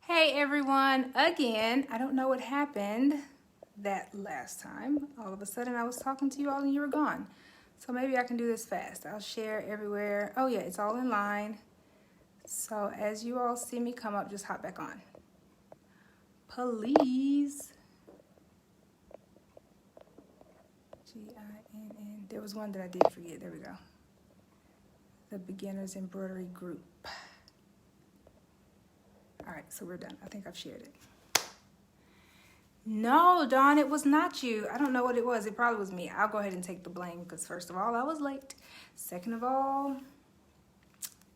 Hey everyone, again, I don't know what happened that last time. All of a sudden I was talking to you all and you were gone. So maybe I can do this fast. I'll share everywhere. Oh yeah, it's all in line. So as you all see me come up, just hop back on. Please. G-I-N-N. There was one that I did forget. There we go. The Beginners Embroidery Group. All right, so we're done. I think I've shared it. No, Dawn, it was not you. I don't know what it was. It probably was me. I'll go ahead and take the blame because first of all, I was late. Second of all,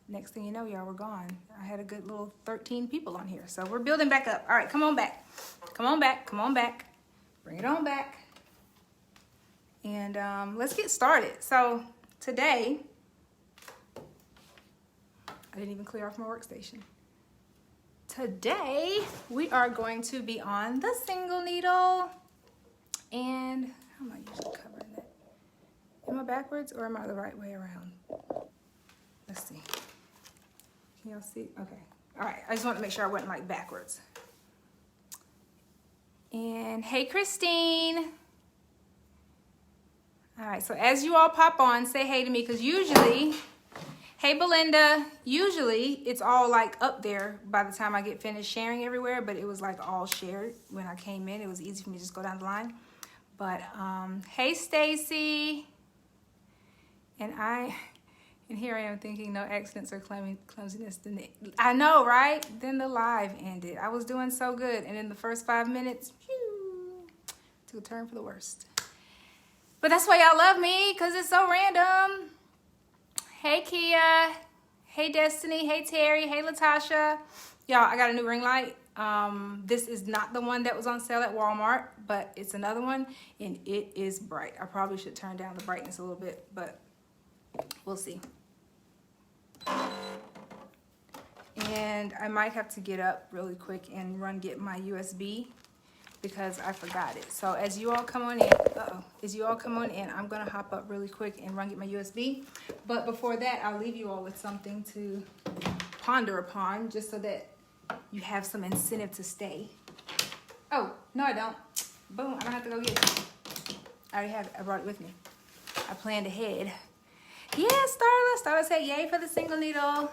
next thing you know, y'all were gone. I had a good little 13 people on here. So we're building back up. All right, come on back. Come on back. Come on back. Bring it on back. And let's get started. So today, I didn't even clear off my workstation. Today, we are going to be on the single needle. And how am I usually covering that? Am I backwards or am I the right way around? Let's see. Can y'all see? Okay. All right. I just want to make sure I wasn't like backwards. And hey, Christine. All right. So as you all pop on, say hey to me because usually... Hey, Belinda, usually it's all like up there by the time I get finished sharing everywhere, but it was like all shared when I came in. It was easy for me to just go down the line. But, hey, Stacy. And here I am thinking no accidents or clumsiness. I know, right? Then the live ended. I was doing so good. And in the first 5 minutes, took a turn for the worst. But that's why y'all love me, because it's so random. Hey, Kia. Hey, Destiny. Hey, Terry. Hey, Latasha. Y'all, I got a new ring light. This is not the one that was on sale at Walmart, but it's another one, and it is bright. I probably should turn down the brightness a little bit, but we'll see. And I might have to get up really quick and run get my USB because I forgot it. So as you all come on in, I'm gonna hop up really quick and run get my USB. But before that, I'll leave you all with something to ponder upon just so that you have some incentive to stay. Oh, no I don't. Boom, I don't have to go get it. I already have it, I brought it with me. I planned ahead. Yeah, Starla said yay for the single needle.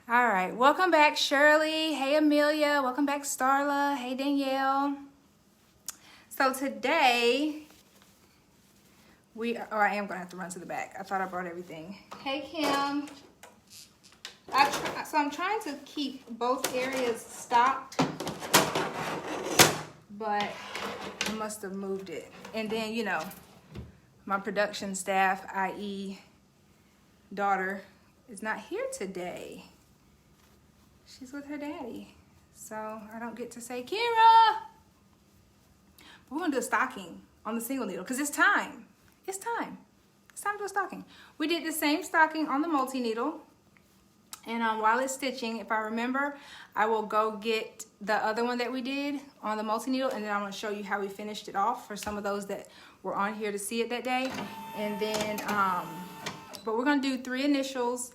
All right, welcome back, Shirley. Hey, Amelia. Welcome back, Starla. Hey, Danielle. So today, I am gonna have to run to the back. I thought I brought everything. Hey, Kim. So I'm trying to keep both areas stocked, but I must have moved it. And then, you know, my production staff, i.e. daughter, is not here today. She's with her daddy. So I don't get to say, Kira. But we're gonna do a stocking on the single needle because it's time. It's time. It's time to do a stocking. We did the same stocking on the multi-needle. And while it's stitching, if I remember, I will go get the other one that we did on the multi-needle, and then I'm gonna show you how we finished it off for some of those that were on here to see it that day. And then, but we're gonna do 3 initials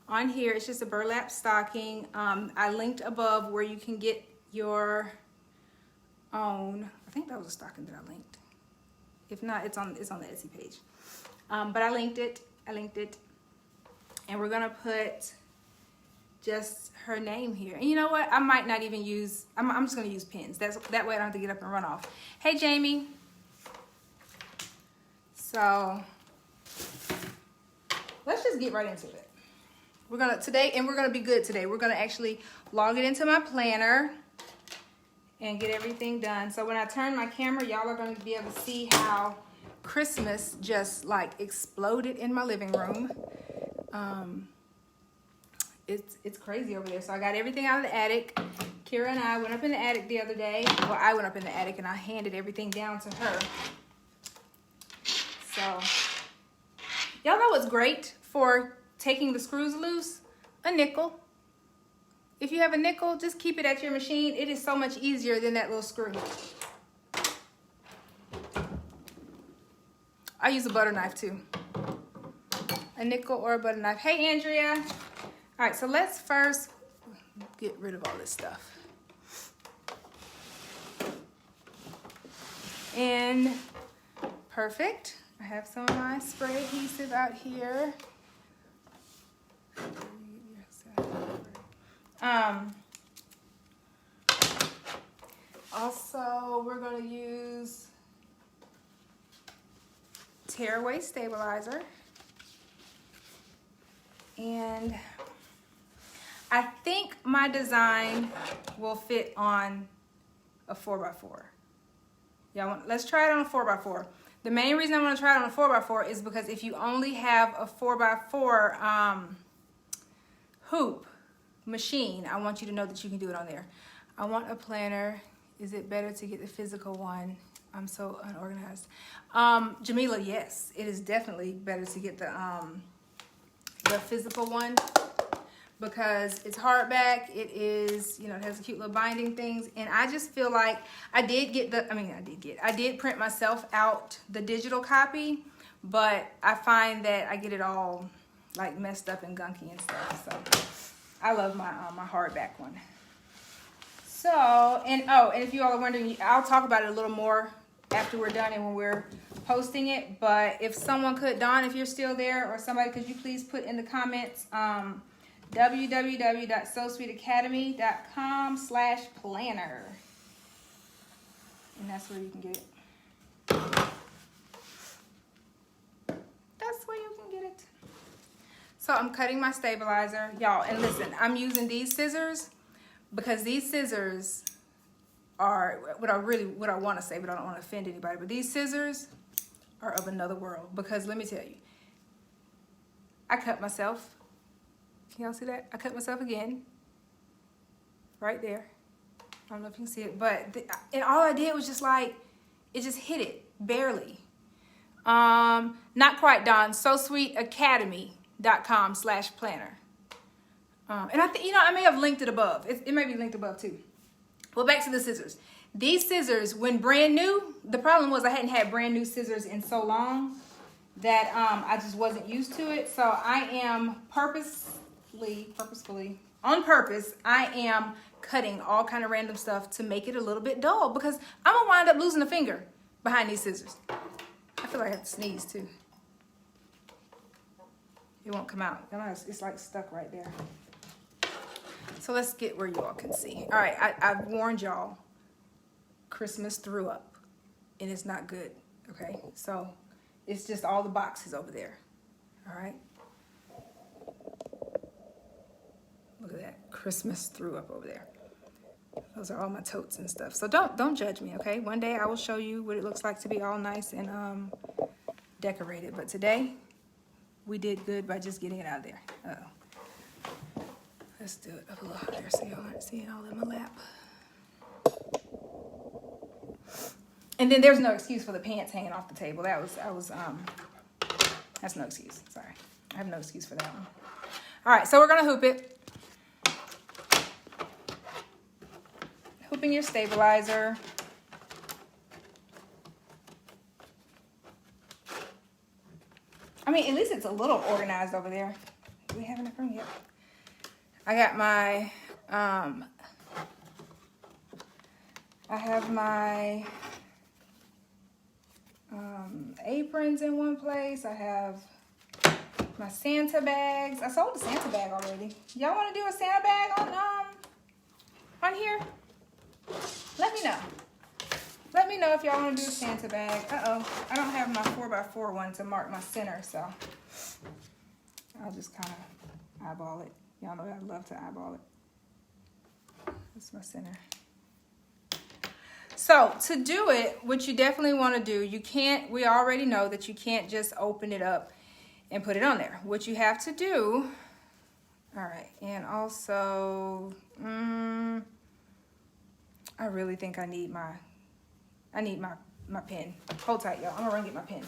on here. It's just a burlap stocking. I linked above where you can get your own. I think that was a stocking that I linked. If not, it's on the Etsy page. But I linked it. And we're gonna put just her name here. And you know what? I might not even use. I'm just gonna use pins. That way I don't have to get up and run off. Hey, Jamie. So let's just get right into it. We're gonna be good today. We're gonna actually log it into my planner and get everything done. So when I turn my camera, y'all are gonna be able to see how Christmas just like exploded in my living room. It's crazy over there. So I got everything out of the attic. Kira and I went up in the attic the other day. Well, I went up in the attic and I handed everything down to her. So y'all know what's great for taking the screws loose? A nickel. If you have a nickel, just keep it at your machine. It is so much easier than that little screw. I use a butter knife too. A nickel or a butter knife. Hey, Andrea. All right, so let's first get rid of all this stuff. And perfect. I have some of my spray adhesive out here. Also, we're going to use tearaway stabilizer. And I think my design will fit on a 4x4. Let's try it on a 4x4. The main reason I want to try it on a 4x4 is because if you only have a 4x4 hoop machine, I want you to know that you can do it on there. I want a planner. Is it better to get the physical one? I'm so unorganized. Jamila, yes, it is definitely better to get the physical one because it's hardback. It is, it has cute little binding things. And I just feel like I did print myself out the digital copy, but I find that I get it all like messed up and gunky and stuff. So I love my my hardback one. So, and if you all are wondering, I'll talk about it a little more after we're done and when we're posting it. But if someone could, Dawn, if you're still there, or somebody, could you please put in the comments www.sosweetacademy.com/planner, and that's where you can get it. That's where you can get it. So I'm cutting my stabilizer, y'all, and listen, I'm using these scissors because these scissors are what I want to say, but I don't want to offend anybody. But these scissors are of another world because let me tell you, I cut myself. Can y'all see that? I cut myself again, right there. I don't know if you can see it, but and all I did was just like, it just hit it barely. Not quite, Dawn. SoSweetAcademy.com/planner. And I think, I may have linked it above. It may be linked above too. Well, back to the scissors. These scissors, when brand new, the problem was I hadn't had brand new scissors in so long that I just wasn't used to it. So I am purposefully, on purpose, I am cutting all kind of random stuff to make it a little bit dull because I'm going to wind up losing a finger behind these scissors. I feel like I have to sneeze too. It won't come out. It's like stuck right there. So let's get where you all can see. All right, I've warned y'all, Christmas threw up, and it's not good, okay? So it's just all the boxes over there, all right? Look at that, Christmas threw up over there. Those are all my totes and stuff. So don't judge me, okay? One day I will show you what it looks like to be all nice and decorated. But today, we did good by just getting it out of there. Uh-oh. Let's do it up a little higher so y'all aren't seeing all in my lap. And then there's no excuse for the pants hanging off the table. That's no excuse. Sorry. I have no excuse for that one. All right, so we're gonna hoop it. Hooping your stabilizer. I mean, at least it's a little organized over there. Do we have enough room yet? I got my, I have my aprons in one place. I have my Santa bags. I sold the Santa bag already. Y'all want to do a Santa bag on here? Let me know. Let me know if y'all want to do a Santa bag. Uh-oh, I don't have my 4x4 one to mark my center, so I'll just kind of eyeball it. Y'all know I love to eyeball it. That's my center. So to do it, what you definitely want to do, we already know that you can't just open it up and put it on there. What you have to do, all right, and also, I really think I need my pen. Hold tight, y'all. I'm gonna run get my pen.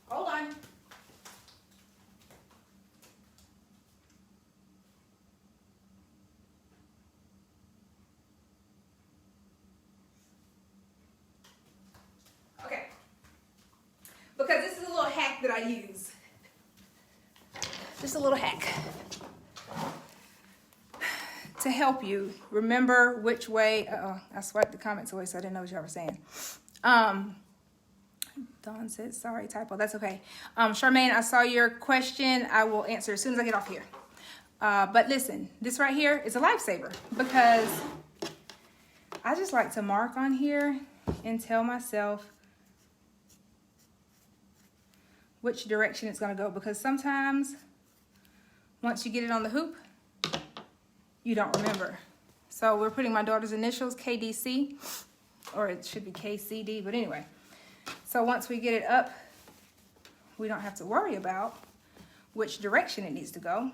Hold on. Okay. Because this is a little hack that I use. Just a little hack. to help you remember which way. I swiped the comments away, so I didn't know what y'all were saying. Dawn said, sorry, typo. That's okay. Charmaine, I saw your question. I will answer as soon as I get off here. But listen, this right here is a lifesaver because I just like to mark on here and tell myself which direction it's going to go, because sometimes once you get it on the hoop, you don't remember. So we're putting my daughter's initials, KDC, or it should be KCD, but anyway. So once we get it up, we don't have to worry about which direction it needs to go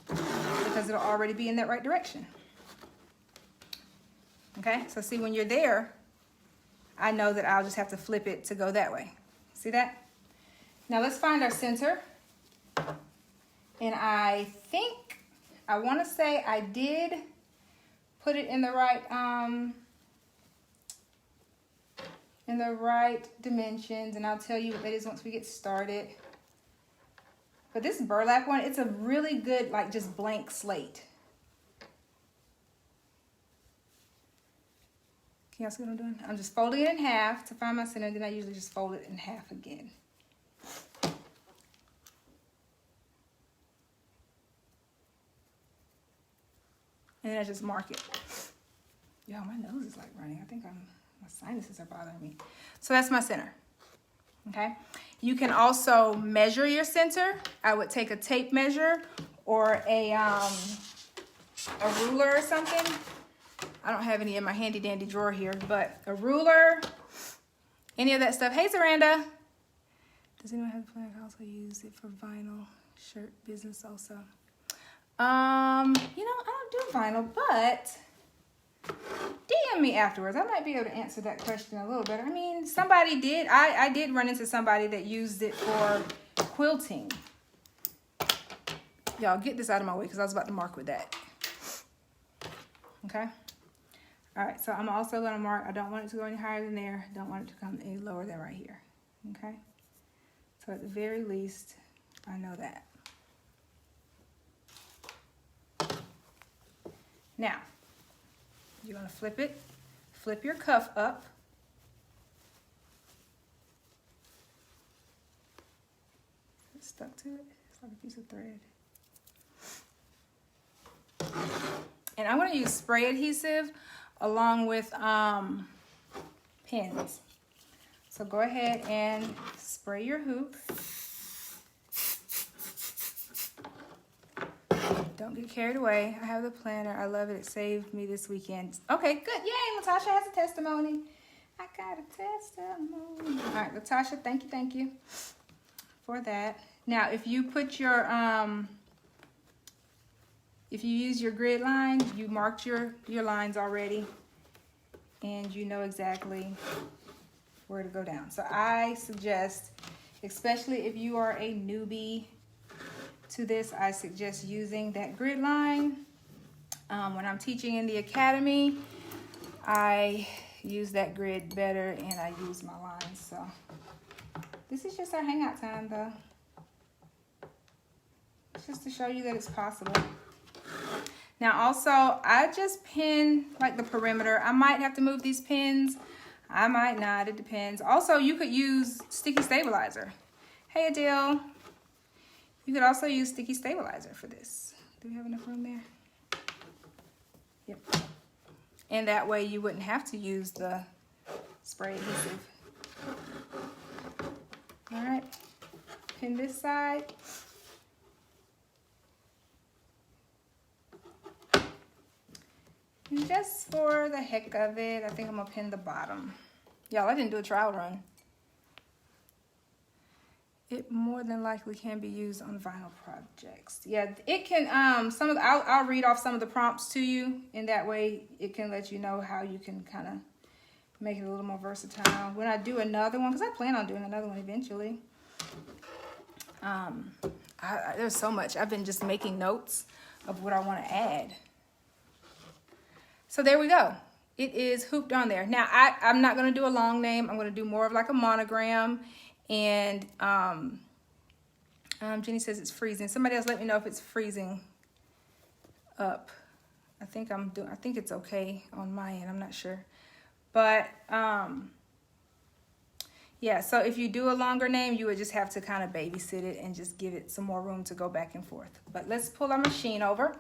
because it'll already be in that right direction. Okay, so see, when you're there, I know that I'll just have to flip it to go that way. See that? Now let's find our center. And I think, I want to say I did put it in the right dimensions, and I'll tell you what that is once we get started. But this burlap one, it's a really good, like, just blank slate. Can y'all see what I'm doing? I'm just folding it in half to find my center, then I usually just fold it in half again. And then I just mark it. Yo, my nose is like running. I think my sinuses are bothering me. So that's my center, okay? You can also measure your center. I would take a tape measure or a ruler or something. I don't have any in my handy dandy drawer here, but a ruler, any of that stuff. Hey, Zaranda. Does anyone have a plan? I also use it for vinyl shirt business also. You know, I don't do vinyl, but DM me afterwards. I might be able to answer that question a little better. I mean, somebody did. I did run into somebody that used it for quilting. Y'all, get this out of my way because I was about to mark with that. Okay? All right, so I'm also going to mark. I don't want it to go any higher than there. Don't want it to come any lower than right here. Okay? So at the very least, I know that. Now, you're going to flip it. Flip your cuff up. It's stuck to it. It's like a piece of thread. And I'm going to use spray adhesive along with pins. So go ahead and spray your hoop. Don't get carried away. I have the planner. I love it. It saved me this weekend. Okay, good. Yay, Latasha has a testimony. I got a testimony. All right, Latasha, thank you for that. Now, if you put your, if you use your grid line, you marked your lines already, and you know exactly where to go down. So I suggest, especially if you are a newbie to this, I suggest using that grid line. When I'm teaching in the academy, I use that grid better and I use my lines. So this is just our hangout time though. It's just to show you that it's possible. Now also, I just pin like the perimeter. I might have to move these pins. I might not, it depends. Also, you could use sticky stabilizer. Hey Adele. You could also use sticky stabilizer for this. Do we have enough room there? Yep. And that way you wouldn't have to use the spray adhesive. All right, pin this side. And just for the heck of it, I think I'm gonna pin the bottom. Y'all, I didn't do a trial run. It more than likely can be used on vinyl projects. Yeah, it can, I'll read off some of the prompts to you, and that way it can let you know how you can kind of make it a little more versatile. When I do another one, because I plan on doing another one eventually, there's so much. I've been just making notes of what I want to add. So there we go. It is hooped on there. Now, I'm not going to do a long name. I'm going to do more of like a monogram. And Jenny says it's freezing. Somebody else let me know if it's freezing up. I think it's okay on my end. I'm not sure. But yeah, so if you do a longer name, you would just have to kind of babysit it and just give it some more room to go back and forth. But let's pull our machine over.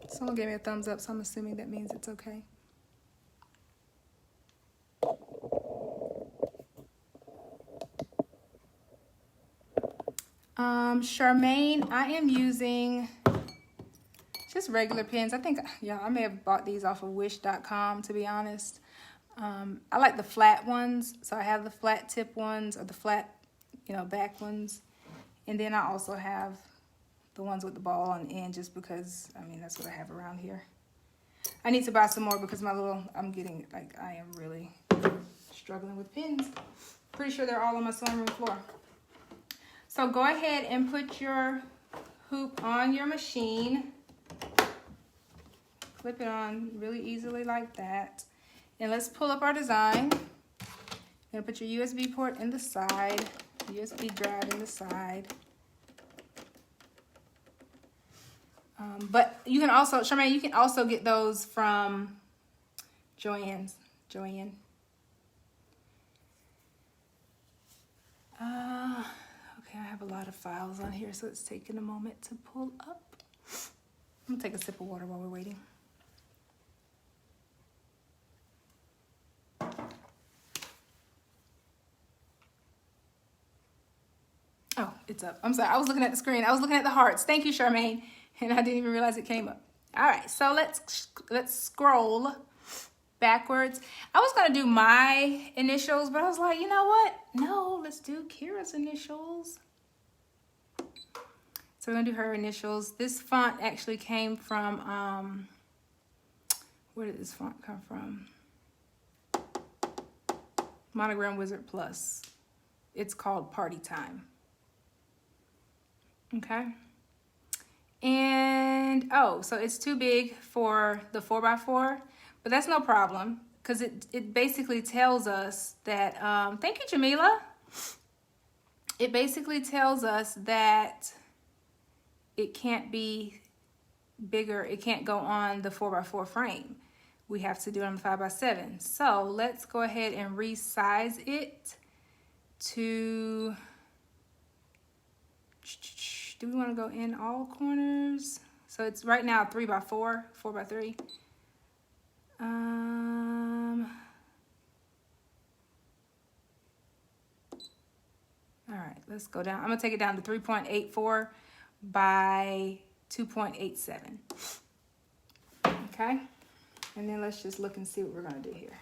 Someone gave me a thumbs up, so I'm assuming that means it's okay. Charmaine, I am using just regular pens. I think, yeah, I may have bought these off of wish.com, to be honest. I like the flat ones. So I have the flat tip ones or the flat, back ones. And then I also have the ones with the ball on the end just because, that's what I have around here. I need to buy some more because I am really struggling with pens. Pretty sure they're all on my sunroom floor. So go ahead and put your hoop on your machine. Clip it on really easily like that. And let's pull up our design. You're gonna put your USB port in the side, USB drive in the side. But you can also, Charmaine, you can also get those from Joanne. Okay, I have a lot of files on here, so it's taking a moment to pull up. I'm gonna take a sip of water while we're waiting. Oh, it's up. I'm sorry, I was looking at the screen. I was looking at the hearts. Thank you, Charmaine. And I didn't even realize it came up. All right, so let's scroll backwards. I was gonna do my initials, but I was like, you know what? No, let's do Kira's initials. So we're gonna do her initials. This font actually came from, where did this font come from? Monogram Wizard Plus. It's called Party Time. Okay. And, so it's too big for the 4x4, but that's no problem because it basically tells us that, thank you, Jamila. It basically tells us that it can't be bigger. It can't go on the 4x4 frame. We have to do it on the 5x7. So let's go ahead and resize it to, do we want to go in all corners? So it's right now 3x4, 4x3. All right, let's go down. I'm gonna take it down to 3.84 by 2.87. Okay, and then let's just look and see what we're gonna do here.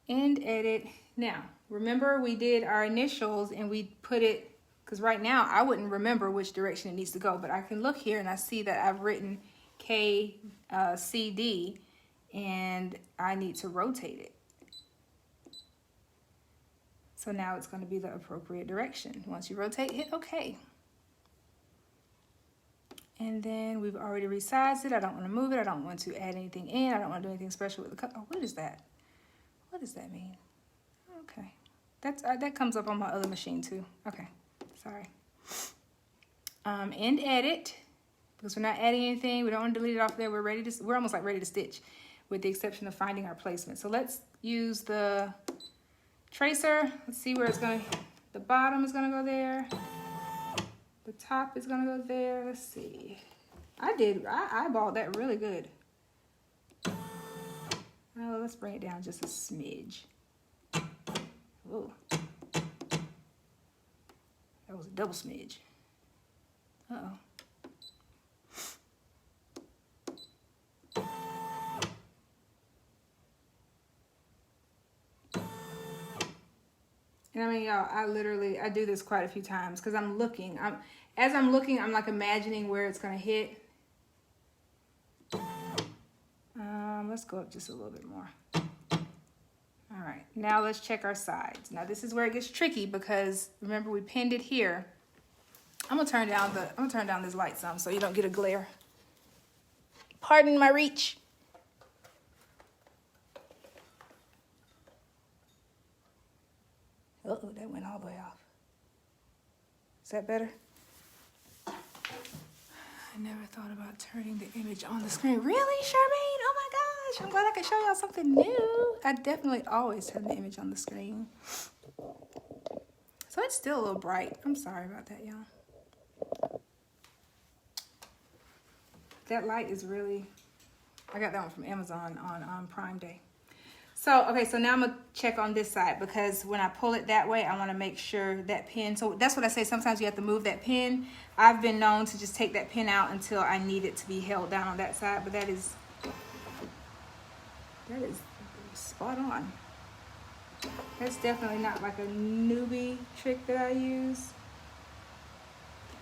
End edit. Now, remember we did our initials and we put it, because right now I wouldn't remember which direction it needs to go, but I can look here and I see that I've written KCD and I need to rotate it. So now it's going to be the appropriate direction. Once you rotate, hit OK. And then we've already resized it. I don't want to move it. I don't want to add anything in. I don't want to do anything special with the color. Oh, what is that? What does that mean? Okay. That comes up on my other machine too. Okay. Sorry. End edit, because we're not adding anything. We don't want to delete it off there. We're almost like ready to stitch, with the exception of finding our placement. So let's use the tracer. Let's see where it's going. The bottom is going to go there. The top is going to go there. Let's see. I eyeballed that really good. Oh, let's bring it down just a smidge. Whoa. That was a double smidge. Uh-oh. And I mean, y'all, I do this quite a few times because I'm looking. As I'm looking, I'm like imagining where it's going to hit. Let's go up just a little bit more. All right, now let's check our sides. Now this is where it gets tricky because remember we pinned it here. I'm gonna turn down this light some so you don't get a glare. Pardon my reach. Uh-oh, that went all the way off. that better? I never thought about turning the image on the screen. Really, Charmaine? Oh my gosh, I'm glad I could show y'all something new. I definitely always turn the image on the screen. So it's still a little bright. I'm sorry about that, y'all. That light is really, I got that one from Amazon on Prime Day. So, okay, so now I'm gonna check on this side because when I pull it that way, I wanna make sure that pin, so that's what I say, sometimes you have to move that pin. I've been known to just take that pin out until I need it to be held down on that side, but that is spot on. That's definitely not like a newbie trick that I use.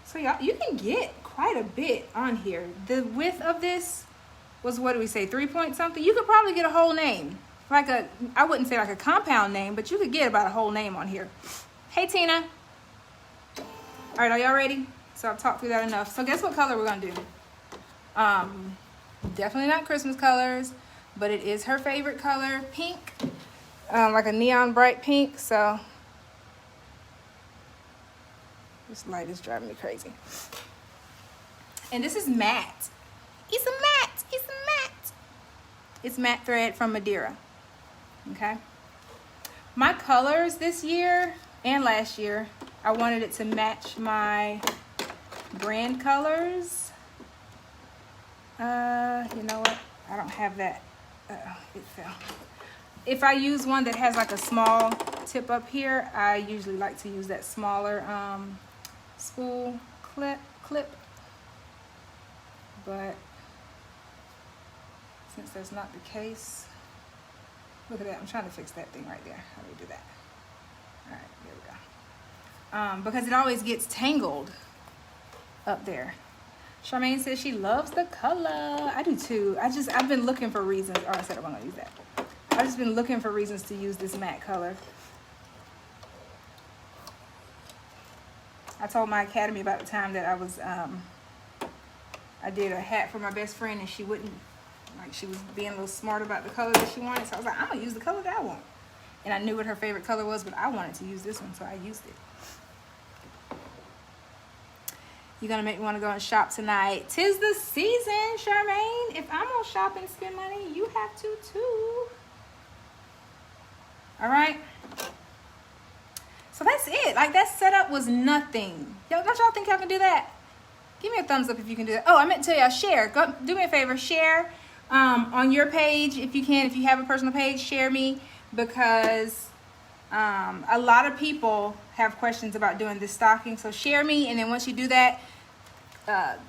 So y'all, you can get quite a bit on here. The width of this was, what do we say, 3 point something? You could probably get a whole name. Like a, I wouldn't say like a compound name, but you could get about a whole name on here. Hey, Tina. All right, are y'all ready? So I've talked through that enough. So guess what color we're gonna do? Definitely not Christmas colors, but it is her favorite color, pink. Like a neon bright pink, so this light is driving me crazy. And this is matte. It's a matte, it's a matte. It's matte thread from Madeira, okay? My colors this year and last year, I wanted it to match my brand colors. You know what? I don't have that. It fell. If I use one that has like a small tip up here, I usually like to use that smaller spool clip. But since that's not the case, look at that. I'm trying to fix that thing right there. How do we do that? All right, there we go. Because it always gets tangled up there. Charmaine says she loves the color. I do too. I've been looking for reasons. Oh, I said I wasn't gonna use that. I've just been looking for reasons to use this matte color. I told my academy about the time that I was, I did a hat for my best friend and she wouldn't, like she was being a little smart about the color that she wanted. So I was like, I'm gonna use the color that I want. And I knew what her favorite color was, but I wanted to use this one, so I used it. You're gonna make me wanna go and shop tonight. 'Tis the season, Charmaine. If I'm gonna shop and spend money, you have to too. All right. So that's it. Like that setup was nothing. Y'all, don't y'all think y'all can do that? Give me a thumbs up if you can do that. Oh, I meant to tell y'all, share. Go do me a favor, share on your page if you can. If you have a personal page, share me, because a lot of people have questions about doing this stocking. So share me, and then once you do that,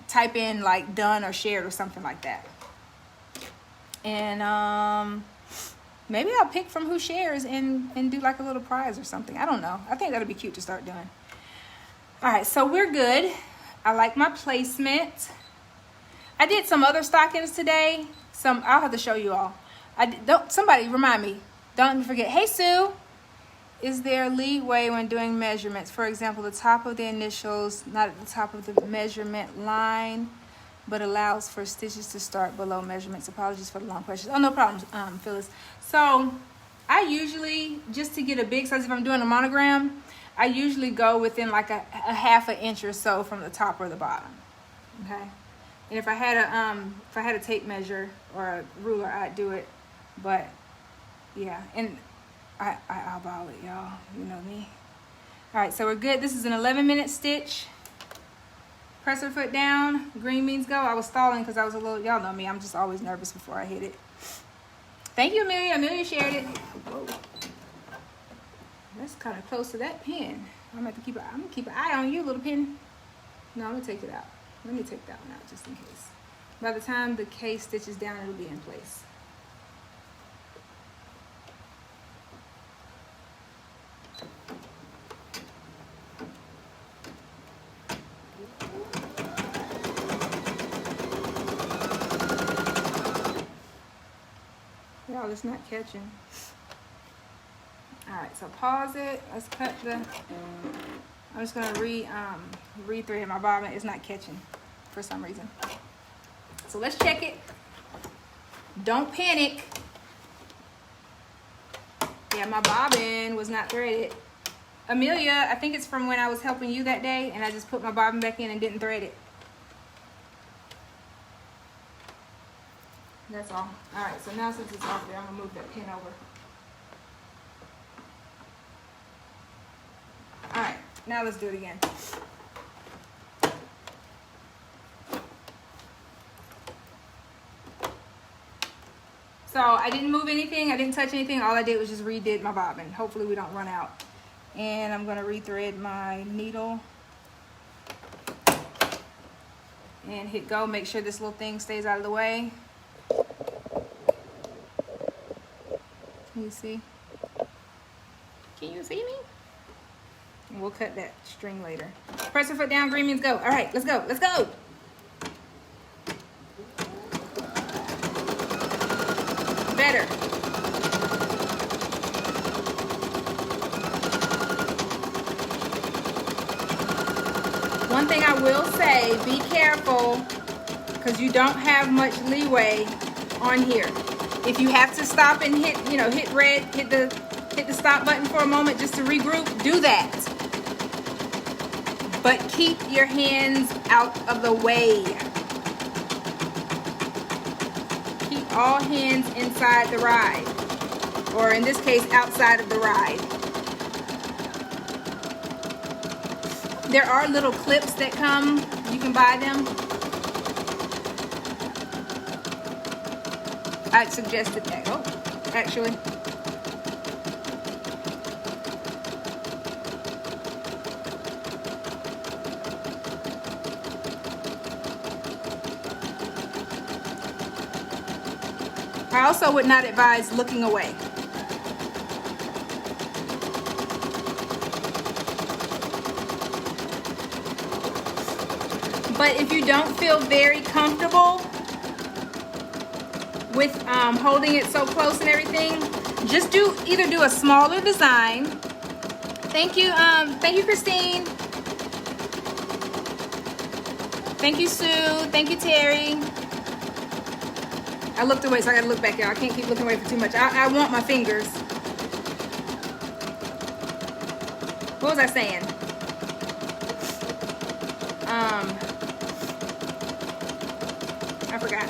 type in like done or shared or something like that. And maybe I'll pick from who shares and do like a little prize or something. I don't know. I think that'll be cute to start doing. All right, so we're good. I like my placement. I did some other stockings today. I'll have to show you all. Somebody remind me. Don't forget. Hey, Sue. Is there leeway when doing measurements? For example, the top of the initials, not at the top of the measurement line, but allows for stitches to start below measurements. Apologies for the long questions. Oh, no problem, Phyllis. So I usually, just to get a big size, if I'm doing a monogram, I usually go within like a half an inch or so from the top or the bottom. Okay. And if I had a tape measure or a ruler, I'd do it. But yeah, and I eyeball it, y'all. You know me. All right, so we're good. This is an 11-minute stitch. Press her foot down. Green means go. I was stalling because I was a little, y'all know me, I'm just always nervous before I hit it. Thank you, Amelia. Amelia shared it. Whoa. That's kind of close to that pin. I'm gonna keep an eye on you, little pin. No, I'm gonna take it out. Let me take that one out just in case. By the time the case stitches down, it'll be in place. Y'all, it's not catching. All right, so pause it. Let's cut the. I'm just gonna re-thread my bobbin. It's not catching for some reason. So let's check it. Don't panic. Yeah, my bobbin was not threaded. Amelia, I think it's from when I was helping you that day and I just put my bobbin back in and didn't thread it. That's all. Alright, so now since it's off there, I'm going to move that pin over. Alright, now let's do it again. So I didn't move anything, I didn't touch anything, all I did was just redid my bobbin. Hopefully we don't run out. And I'm gonna rethread my needle. And hit go, make sure this little thing stays out of the way. Can you see? Can you see me? And we'll cut that string later. Press your foot down, green means go. All right, let's go, let's go. Better. One thing I will say, be careful because you don't have much leeway on here. If you have to stop and hit, you know, hit red, hit the stop button for a moment just to regroup, do that. But keep your hands out of the way. All hands inside the ride, or in this case outside of the ride. There are little clips that come, you can buy them. I'd suggested that. Oh, actually. I also would not advise looking away. But if you don't feel very comfortable with holding it so close and everything, just either do a smaller design. Thank you, Christine. Thank you, Sue. Thank you, Terry. I looked away, so I gotta look back, y'all. I can't keep looking away for too much. I want my fingers. What was I saying? I forgot.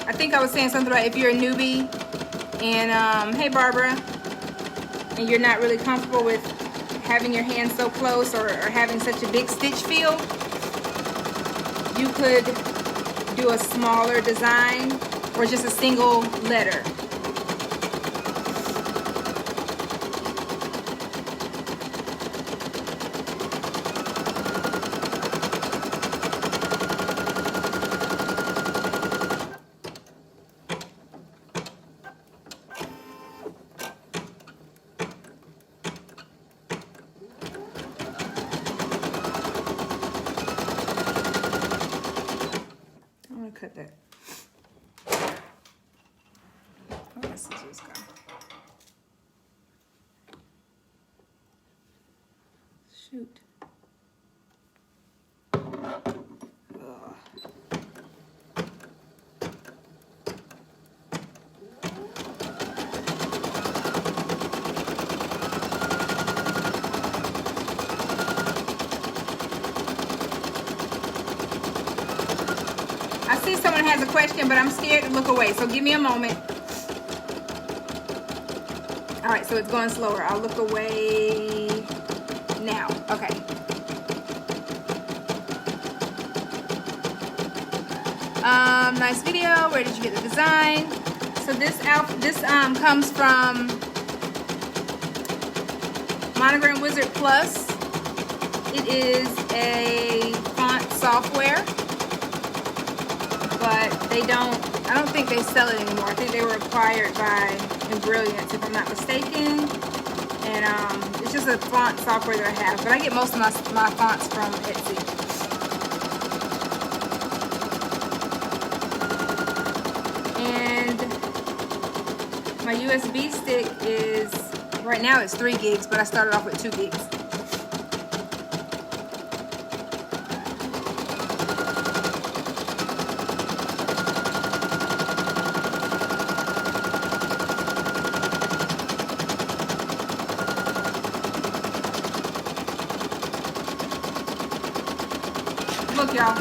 I think I was saying something about if you're a newbie and, hey Barbara, and you're not really comfortable with having your hands so close or having such a big stitch feel, you could do a smaller design or just a single letter. Cut that. Where my scissors go? Shoot. Ugh. I see someone has a question, but I'm scared to look away, so give me a moment. All right, so it's going slower. I'll look away now. Okay. Nice video. Where did you get the design? So this comes from Monogram Wizard Plus. It is a font software. But I don't think they sell it anymore. I think they were acquired by Brilliance, if I'm not mistaken. And it's just a font software that I have. But I get most of my fonts from Etsy. And my USB stick is, right now it's 3 gigs, but I started off with 2 gigs. look, y'all.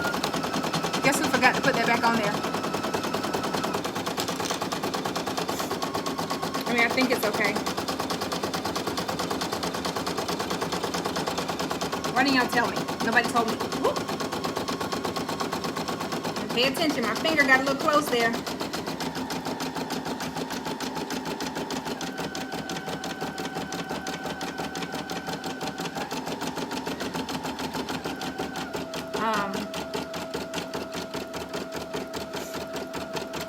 Guess who forgot to put that back on there? I mean, I think it's okay. Why didn't y'all tell me? Nobody told me. Whoop. Pay attention. My finger got a little close there.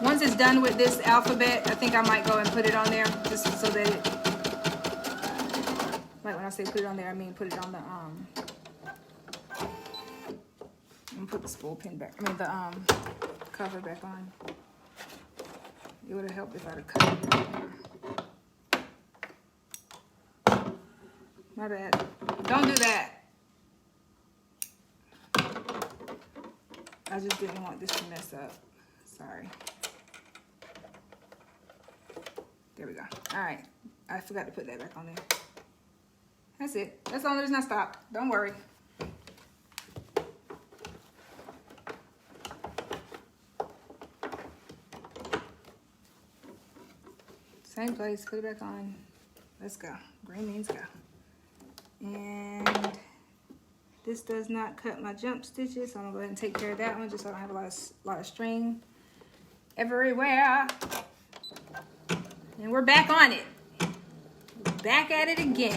Once it's done with this alphabet, I think I might go and put it on there just so that it, like when I say put it on there, I mean put it on the I'm gonna put the spool pin back. I mean the cover back on. It would have helped if I'd have cut it. My bad. Don't do that. I just didn't want this to mess up. Sorry. There we go. All right. I forgot to put that back on there. That's it. That's the only reason I stopped. Don't worry. Same place. Put it back on. Let's go. Green means go. And this does not cut my jump stitches, so I'm gonna go ahead and take care of that one just so I don't have a lot of string everywhere. And we're back on it. Back at it again.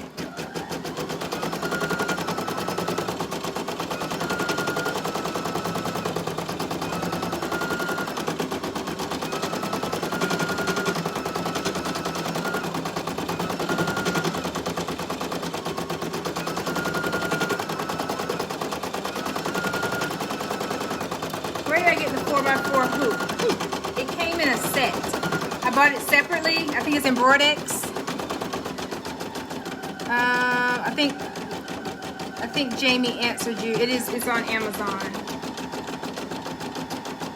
Where did I get the 4x4 hoop? It came in a set. I bought it separately. I think it's in Broadex. I think Jamie answered you. It's on Amazon.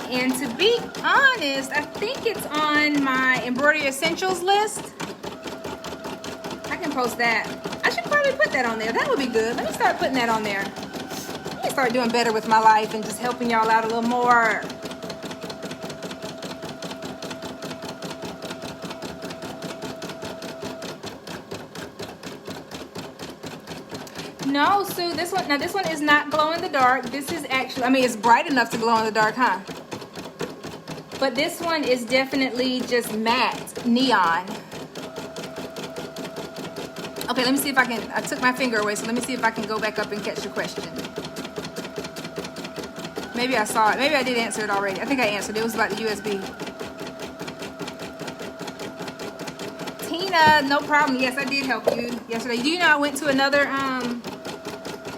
And to be honest, I think it's on my embroidery essentials list. I can post that. I should probably put that on there. That would be good. Let me start putting that on there. Let me start doing better with my life and just helping y'all out a little more. No, Sue, this one is not glow in the dark. This is actually, I mean, it's bright enough to glow in the dark, huh? But this one is definitely just matte neon. Okay, let me see if I can, I took my finger away, so let me see if I can go back up and catch the question. Maybe I saw it. Maybe I did answer it already. I think I answered. It was about the USB. Tina, no problem. Yes, I did help you yesterday. Do you know I went to another,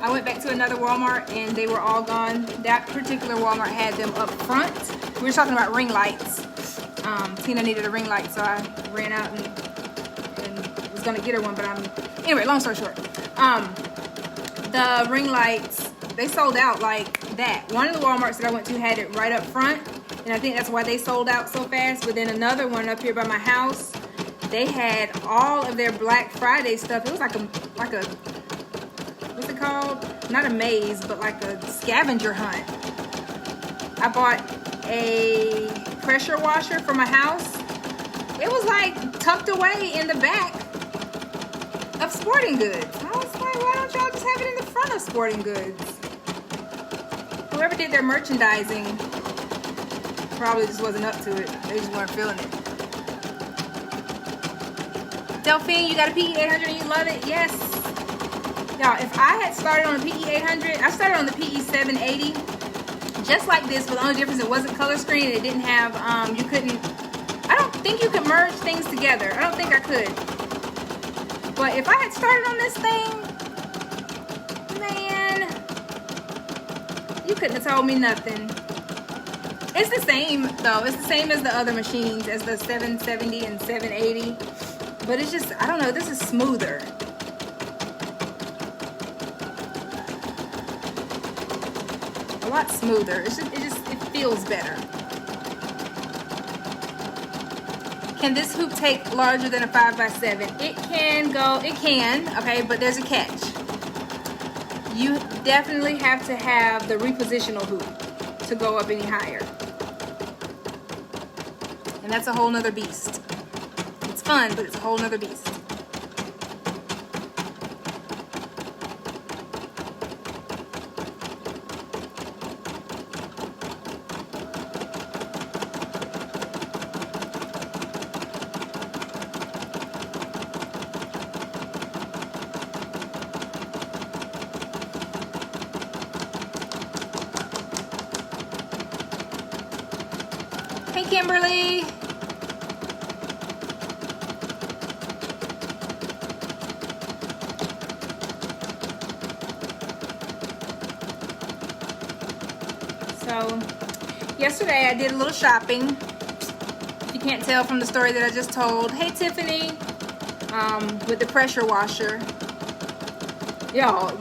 I went back to another Walmart and they were all gone. That particular Walmart had them up front. We were talking about ring lights. Tina needed a ring light, so I ran out and was gonna get her one, but anyway, long story short. The ring lights, they sold out like that. One of the Walmarts that I went to had it right up front, and I think that's why they sold out so fast. But then another one up here by my house, they had all of their Black Friday stuff. It was like a what's it called? Not a maze, but like a scavenger hunt. I bought a pressure washer for my house. It was like tucked away in the back of Sporting Goods. I was like, why don't y'all just have it in the front of Sporting Goods? Whoever did their merchandising probably just wasn't up to it. They just weren't feeling it. Delphine, you got a PE800 and you love it? Yes. Y'all, if I had started on the PE800, I started on the PE780, just like this, but the only difference, it wasn't color screen and it didn't have, you couldn't, I don't think you could merge things together. I don't think I could. But if I had started on this thing, man, you couldn't have told me nothing. It's the same, though. It's the same as the other machines, as the 770 and 780. But it's just, I don't know, this is smoother. A lot smoother. It feels better. Can this hoop take larger than a 5x7? It can, okay, but there's a catch. you definitely have to have the repositional hoop to go up any higher. And that's a whole nother beast. It's fun, but it's a whole nother beast. Hey, Kimberly. So, yesterday I did a little shopping. If you can't tell from the story that I just told. Hey, Tiffany. With the pressure washer. Y'all.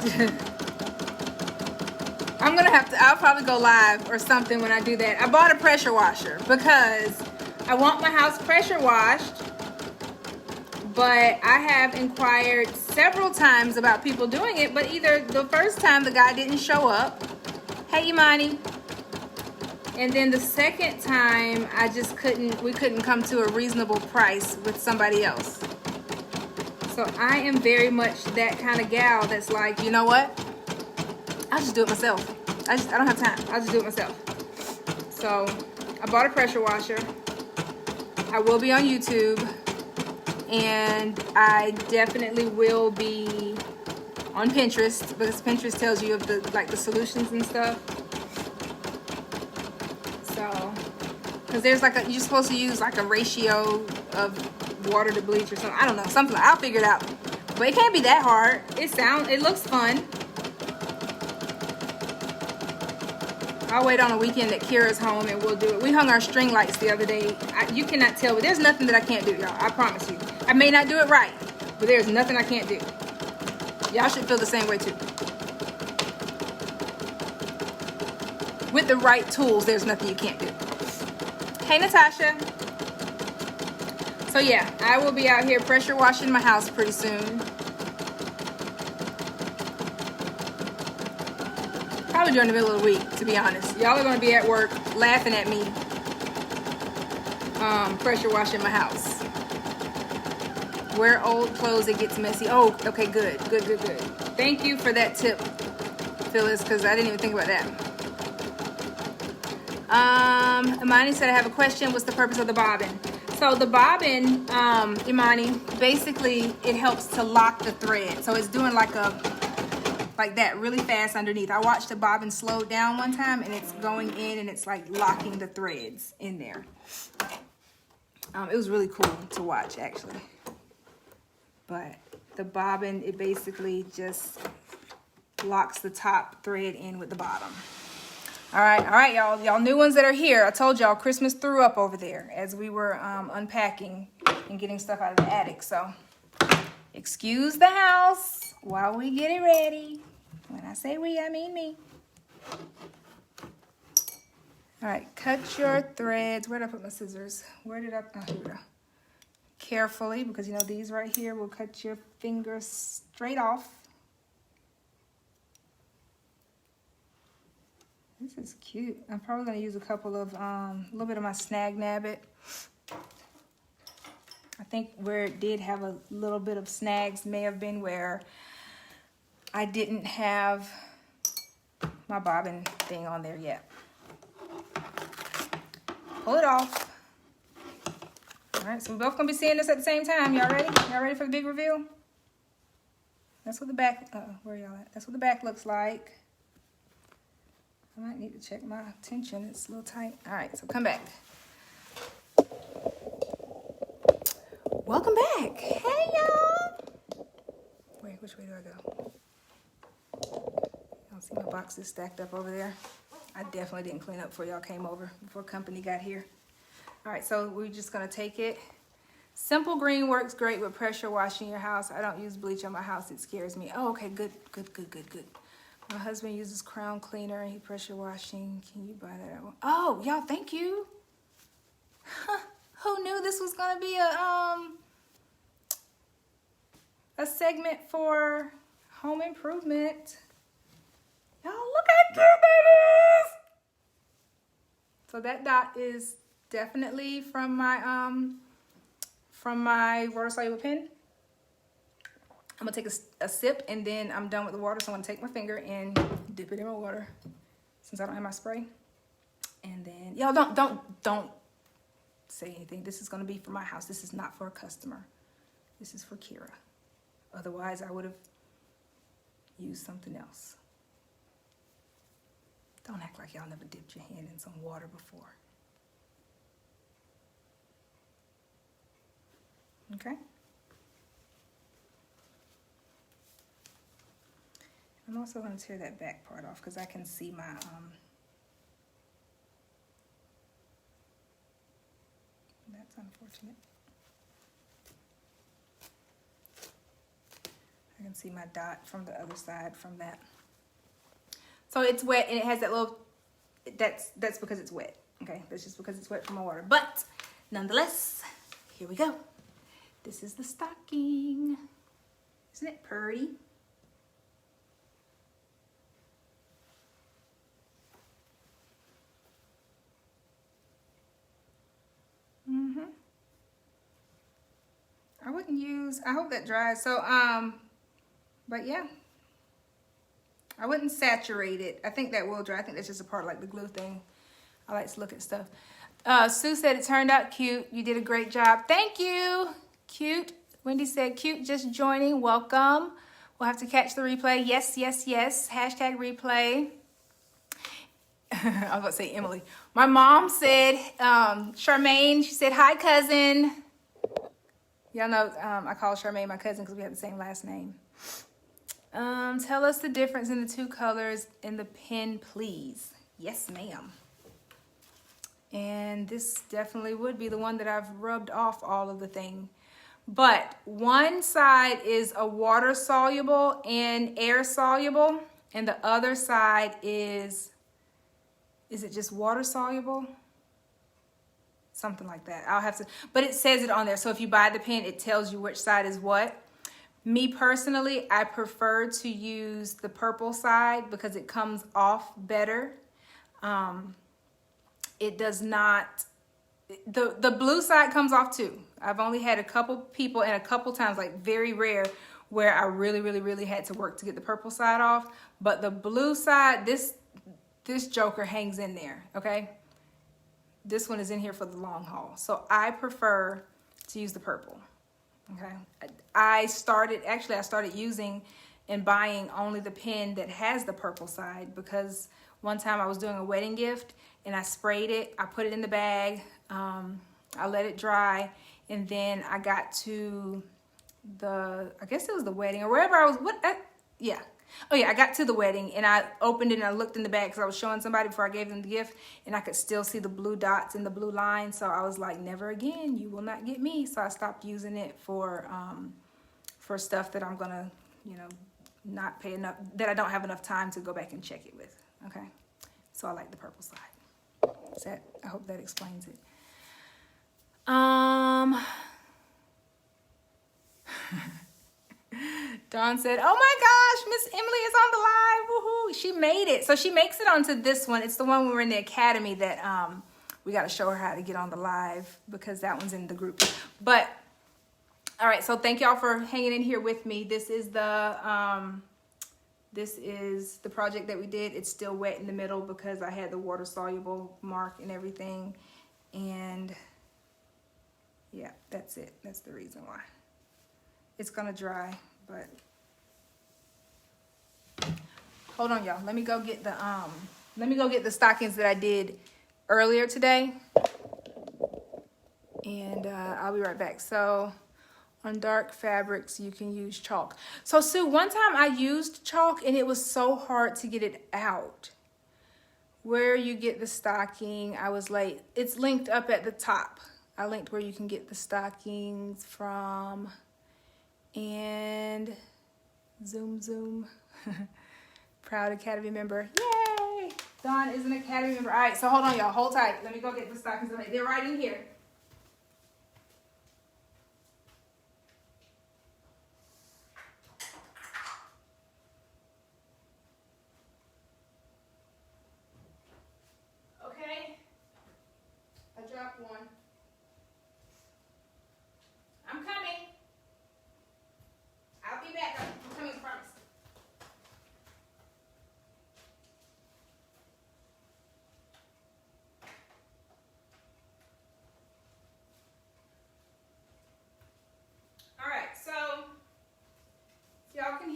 I'll probably go live or something when I do that. I bought a pressure washer because I want my house pressure washed, but I have inquired several times about people doing it, but either the first time the guy didn't show up, hey Imani, and then the second time we couldn't come to a reasonable price with somebody else. So I am very much that kind of gal that's like, you know what? I'll just do it myself. I don't have time. I'll just do it myself. So I bought a pressure washer. I will be on YouTube, and I definitely will be on Pinterest because Pinterest tells you of the solutions and stuff. So, because there's you're supposed to use like a ratio of water to bleach or something. I don't know, something. I'll figure it out. But it can't be that hard. It looks fun. I'll wait on a weekend that Kira's home and we'll do it. We hung our string lights the other day. You cannot tell, but there's nothing that I can't do, y'all. I promise you. I may not do it right, but there's nothing I can't do. Y'all should feel the same way too. With the right tools, there's nothing you can't do. Hey, Natasha. So yeah, I will be out here pressure washing my house pretty soon. Probably during the middle of the week, to be honest. Y'all are going to be at work laughing at me pressure washing my house. Wear old clothes, it gets messy. Oh, okay, good. Thank you for that tip, Phyllis, because I didn't even think about that. Imani said, I have a question. What's the purpose of the bobbin? So the bobbin, Imani, basically it helps to lock the thread. So it's doing like that really fast underneath. I watched the bobbin slow down one time and it's going in and it's like locking the threads in there. It was really cool to watch actually. But the bobbin, it basically just locks the top thread in with the bottom. All right, y'all new ones that are here. I told y'all Christmas threw up over there as we were unpacking and getting stuff out of the attic. So excuse the house while we get it ready. When I say we, I mean me. All right, cut your threads. Where did I put my scissors? Where did I, here we go. Carefully, because you know these right here will cut your fingers straight off. This is cute. I'm probably going to use a couple of, a little bit of my Snag Nabbit. I think where it did have a little bit of snags may have been where I didn't have my bobbin thing on there yet. Pull it off. All right, so we're both going to be seeing this at the same time. Y'all ready? Y'all ready for the big reveal? That's what the back, where y'all at? That's what the back looks like. I might need to check my tension. It's a little tight. All right, so come back. Welcome back. Hey, y'all. Wait, which way do I go? I don't see my boxes stacked up over there. I definitely didn't clean up before y'all came over, before company got here. All right, so we're just going to take it. Simple Green works great with pressure washing your house. I don't use bleach on my house. It scares me. Oh, okay, good. My husband uses Crown Cleaner. He pressure washing. Can you buy that? Oh, y'all, thank you. Huh, who knew this was going to be a segment for home improvement? Y'all look how cute that is. So that dot is definitely from my water soluble pen. I'm gonna take a sip and then I'm done with the water. So I'm gonna take my finger and dip it in my water since I don't have my spray. And then y'all don't say anything. This is gonna be for my house. This is not for a customer. This is for Kira. Otherwise I would have used something else. Don't act like y'all never dipped your hand in some water before. Okay? I'm also going to tear that back part off because I can see my that's unfortunate. I can see my dot from the other side from that. So it's wet and it has that little, that's because it's wet. Okay, that's just because it's wet from my water. But nonetheless, here we go. This is the stocking. Isn't it pretty? I wouldn't use, I hope that dries. So, but yeah. I wouldn't saturate it. I think that will dry. I think that's just a part of like the glue thing. I like to look at stuff. Sue said it turned out cute. You did a great job. Thank you. Cute. Wendy said cute. Just joining. Welcome. We'll have to catch the replay. Yes, yes, yes. Hashtag replay. I was about to say Emily. My mom said, Charmaine, she said, hi, cousin. Y'all know I call Charmaine my cousin because we have the same last name. Tell us the difference in the two colors in the pen, please. Yes, ma'am. And this definitely would be the one that I've rubbed off all of the thing. But one side is a water soluble and air soluble. And the other side is it just water soluble? Something like that. I'll have to, but it says it on there. So if you buy the pen, it tells you which side is what. Me personally, I prefer to use the purple side because it comes off better. It does not, the blue side comes off too. I've only had a couple people and a couple times, like very rare, where I really had to work to get the purple side off. But the blue side, this joker hangs in there, okay? This one is in here for the long haul. So I prefer to use the purple. Okay, I started using and buying only the pen that has the purple side because one time I was doing a wedding gift and I sprayed it. I put it in the bag. I let it dry, and then I got to I guess it was the wedding or wherever I was. I got to the wedding and I opened it and I looked in the bag because I was showing somebody before I gave them the gift, and I could still see the blue dots and the blue lines. So I was like, never again, you will not get me. So I stopped using it for stuff that I'm gonna, not pay enough, that I don't have enough time to go back and check it with. Okay, so I like the purple side. I hope that explains it. Dawn said, oh my gosh, Miss Emily is on the live. Woohoo. She made it. So she makes it onto this one. It's the one when we're in the academy that we got to show her how to get on the live because that one's in the group. But, all right. So thank y'all for hanging in here with me. This is the project that we did. It's still wet in the middle because I had the water soluble mark and everything. And yeah, that's it. That's the reason why. It's going to dry. But hold on, y'all. Let me go get the stockings that I did earlier today, and I'll be right back. So on dark fabrics, you can use chalk. So Sue, one time I used chalk and it was so hard to get it out. Where you get the stocking, I was late. It's linked up at the top. I linked where you can get the stockings from. And zoom. Proud Academy member. Yay! Dawn is an Academy member. All right, so hold on, y'all. Hold tight. Let me go get the stockings. They're right in here.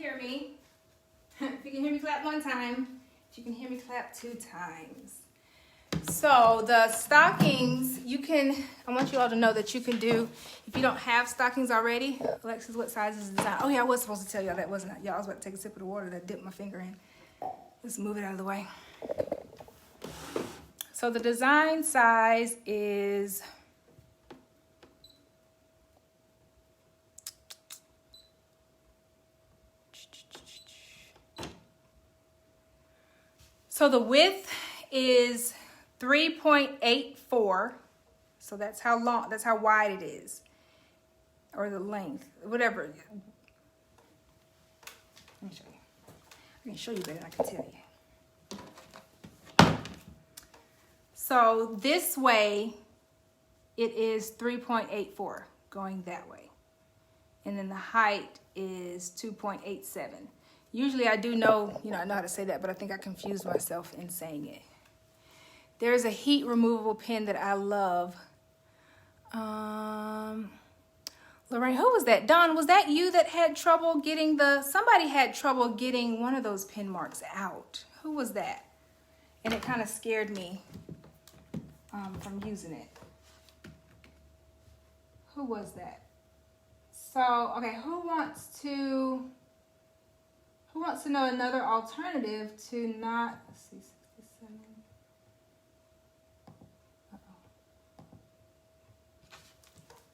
hear me. If you can hear me clap one time, if you can hear me clap 2 times. So the stockings, I want you all to know that you can do, if you don't have stockings already. Alexis, what size is the design? Oh yeah, I was supposed to tell y'all that, wasn't I? Y'all, I was about to take a sip of the water that I dipped my finger in. Let's move it out of the way. So the design size is so the width is 3.84. So that's how wide it is. Or the length, whatever. Let me show you. I can show you better than I can tell you. So this way, it is 3.84 going that way. And then the height is 2.87. Usually I do know, I know how to say that, but I think I confused myself in saying it. There's a heat removable pen that I love. Lorraine, who was that? Don, was that you that had trouble getting somebody had trouble getting one of those pen marks out. Who was that? And it kind of scared me from using it. Who was that? So, okay, who wants to know another alternative to not, let's see, 67.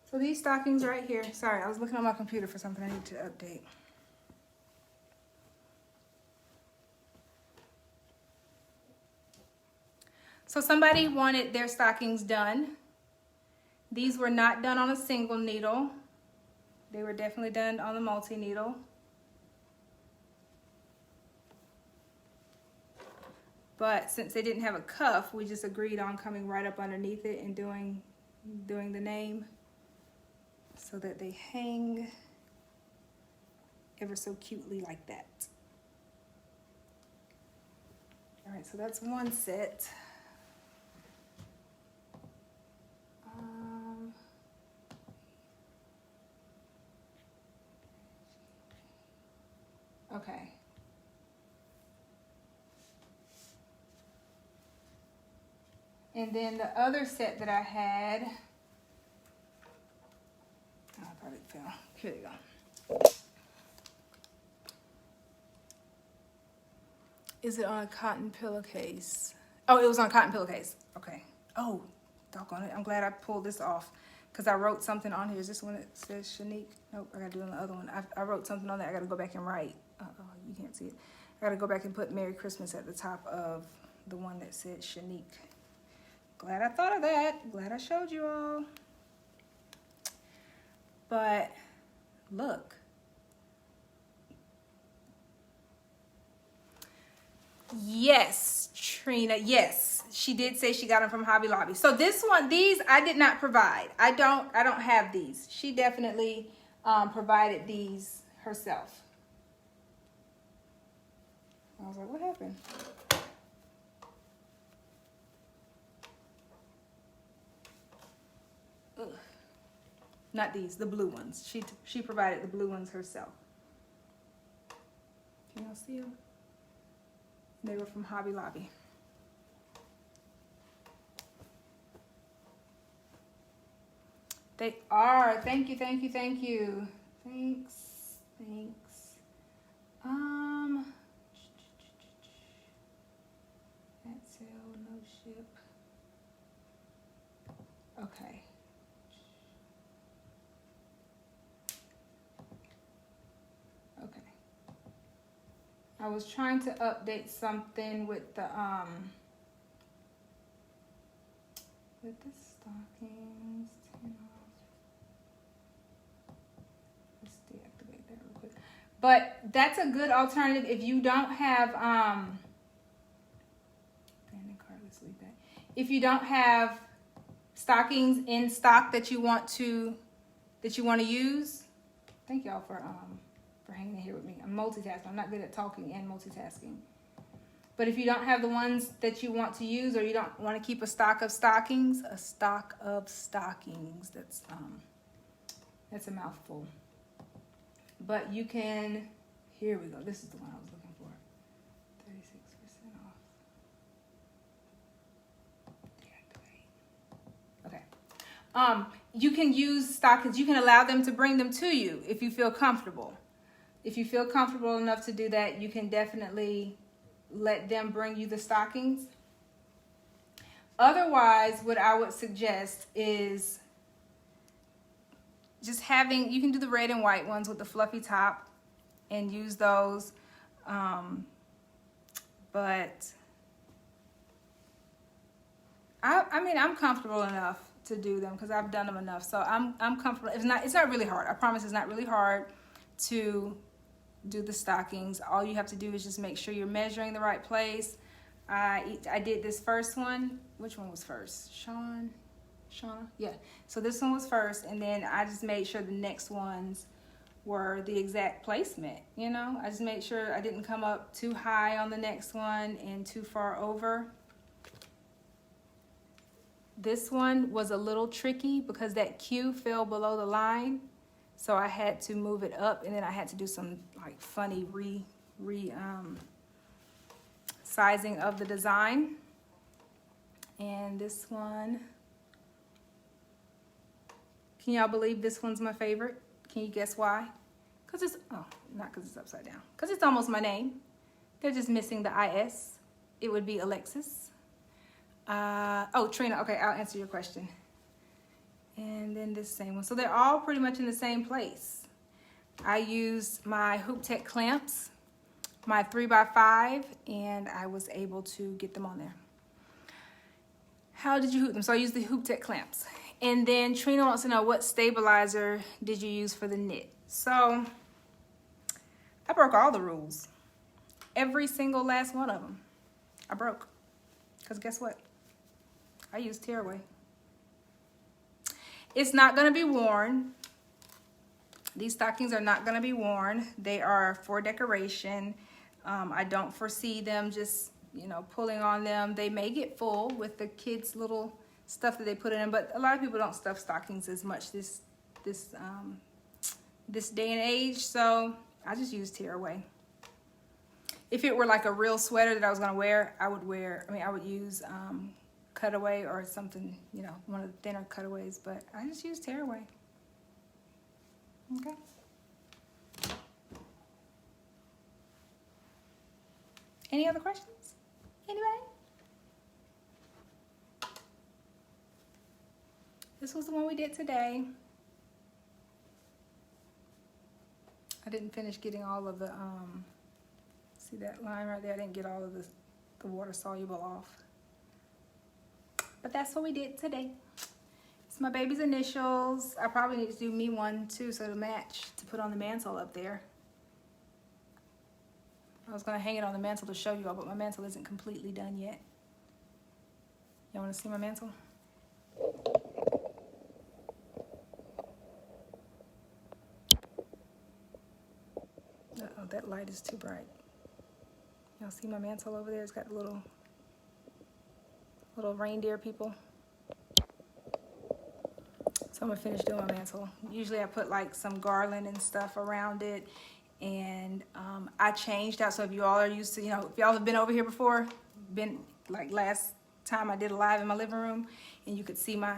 So these stockings right here, sorry, I was looking on my computer for something I need to update. So somebody wanted their stockings done. These were not done on a single needle. They were definitely done on the multi-needle. But since they didn't have a cuff, we just agreed on coming right up underneath it and doing the name so that they hang ever so cutely like that. All right, so that's one set. Okay. And then the other set that I had, oh, I probably fell. Here we go. Is it on a cotton pillowcase? Oh, it was on a cotton pillowcase. Okay. Oh, doggone it. I'm glad I pulled this off because I wrote something on here. Is this one that says Shanique? Nope, I got to do it on the other one. I wrote something on there. I got to go back and write. Uh-oh, you can't see it. I got to go back and put Merry Christmas at the top of the one that said Shanique. Glad I thought of that. Glad I showed you all. But look. Yes, Trina. Yes, she did say she got them from Hobby Lobby. So these I did not provide. I don't have these. She definitely provided these herself. I was like, what happened? Ugh. Not these, the blue ones. She provided the blue ones herself. Can y'all see them? They were from Hobby Lobby. They are. Thank you, thank you, thank you. Thanks. That sale, no ship. Okay. Okay. I was trying to update something with the stockings. Let's deactivate that real quick. But that's a good alternative if you don't have if you don't have stockings in stock that you want to use. Thank y'all for hanging in here with me. I'm multitasking. I'm not good at talking and multitasking. But if you don't have the ones that you want to use, or you don't want to keep a stock of stockings, that's a mouthful. But you can, Here we go. This is the one I was looking for. 36% off. Deactivate. Okay. You can use stockings. You can allow them to bring them to you if you feel comfortable. If you feel comfortable enough to do that, you can definitely let them bring you the stockings. Otherwise, what I would suggest is just having, you can do the red and white ones with the fluffy top and use those. But I mean, I'm comfortable enough to do them because I've done them enough. So I'm comfortable. It's not really hard. I promise it's not really hard to do the stockings. All you have to do is just make sure you're measuring the right place. I did this first one. Which one was first? Shauna? Yeah. So this one was first, and then I just made sure the next ones were the exact placement. You know, I just made sure I didn't come up too high on the next one and too far over. This one was a little tricky because that Q fell below the line. So I had to move it up, and then I had to do some like funny sizing of the design. And this one, can y'all believe this one's my favorite? Can you guess why? Because it's, oh, not because it's upside down. Because it's almost my name. They're just missing the IS. It would be Alexis. Oh, Trina, okay, I'll answer your question. And then this same one. So they're all pretty much in the same place. I used my Hoop Tech clamps, my 3x5, and I was able to get them on there. How did you hoop them? So I used the Hoop Tech clamps. And then Trina wants to know, what stabilizer did you use for the knit? So I broke all the rules. Every single last one of them I broke. Because guess what? I used tearaway. It's not going to be worn. These stockings are not going to be worn. They are for decoration. I don't foresee them just, you know, pulling on them. They may get full with the kids' little stuff that they put in, but a lot of people don't stuff stockings as much this day and age. So I just use tearaway. If it were like a real sweater that I was going to wear, I would use cutaway or something, you know, one of the thinner cutaways, but I just use tearaway. Okay. Any other questions? Anybody? This was the one we did today. I didn't finish getting all of the, see that line right there? I didn't get all of the water soluble off. But that's what we did today. It's my baby's initials. I probably need to do me one too so to match, to put on the mantle up there. I was going to hang it on the mantle to show you all, but my mantle isn't completely done yet. Y'all want to see my mantle? Uh-oh, that light is too bright. Y'all see my mantle over there? It's got little reindeer people. So I'm gonna finish doing my mantle. Usually I put like some garland and stuff around it, and I changed out. So if you all are used to, you know, if y'all have been over here before, been like last time I did a live in my living room and you could see my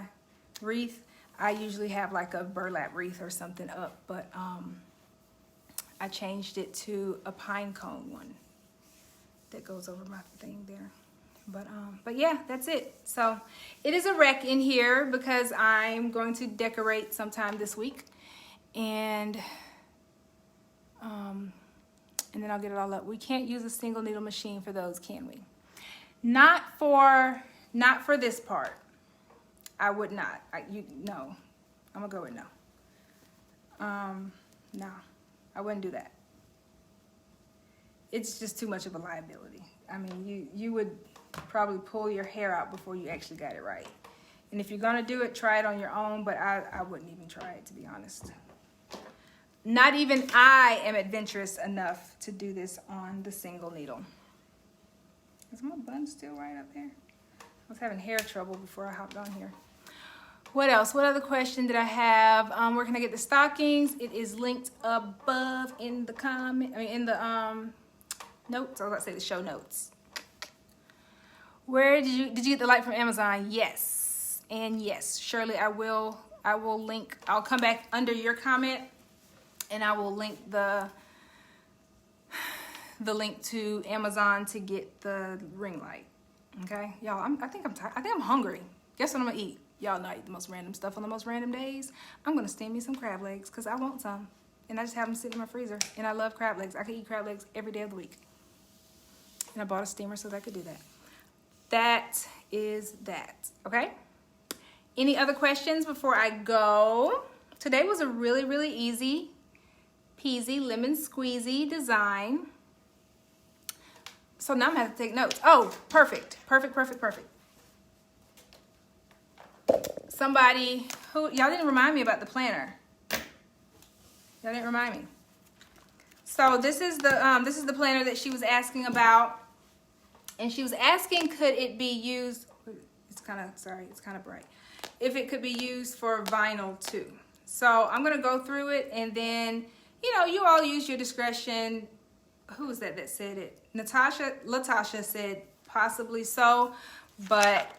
wreath, I usually have like a burlap wreath or something up, but I changed it to a pine cone one that goes over my thing there. But yeah, that's it. So it is a wreck in here because I'm going to decorate sometime this week, and then I'll get it all up. We can't use a single needle machine for those, can we? Not for this part. I would not. No. I'm gonna go with no. No, I wouldn't do that. It's just too much of a liability. I mean, you would probably pull your hair out before you actually got it right. And if you're gonna do it, try it on your own, but I wouldn't even try it, to be honest. Not even I am adventurous enough to do this on the single needle. Is my bun still right up there? I was having hair trouble before I hopped on here. What else? What other question did I have? Where can I get the stockings? It is linked above in the in the notes. I was about to say the show notes. Where did you get the light from Amazon? Yes, and yes, Shirley, I will link. I'll come back under your comment, and I will link the link to Amazon to get the ring light. Okay, y'all. I think I'm tired. I think I'm hungry. Guess what I'm gonna eat? Y'all know I eat the most random stuff on the most random days. I'm gonna steam me some crab legs because I want some, and I just have them sitting in my freezer. And I love crab legs. I could eat crab legs every day of the week. And I bought a steamer so that I could do that. That is that. Okay. Any other questions before I go? Today was a really, really easy peasy lemon squeezy design. So now I'm gonna have to take notes. Oh, perfect. Somebody who, y'all didn't remind me about the planner. Y'all didn't remind me. So this is the planner that she was asking about. And she was asking, could it be used, it's kind of bright. If it could be used for vinyl too. So I'm gonna go through it, and then, you all use your discretion. Who was that said it? Latasha said possibly so, but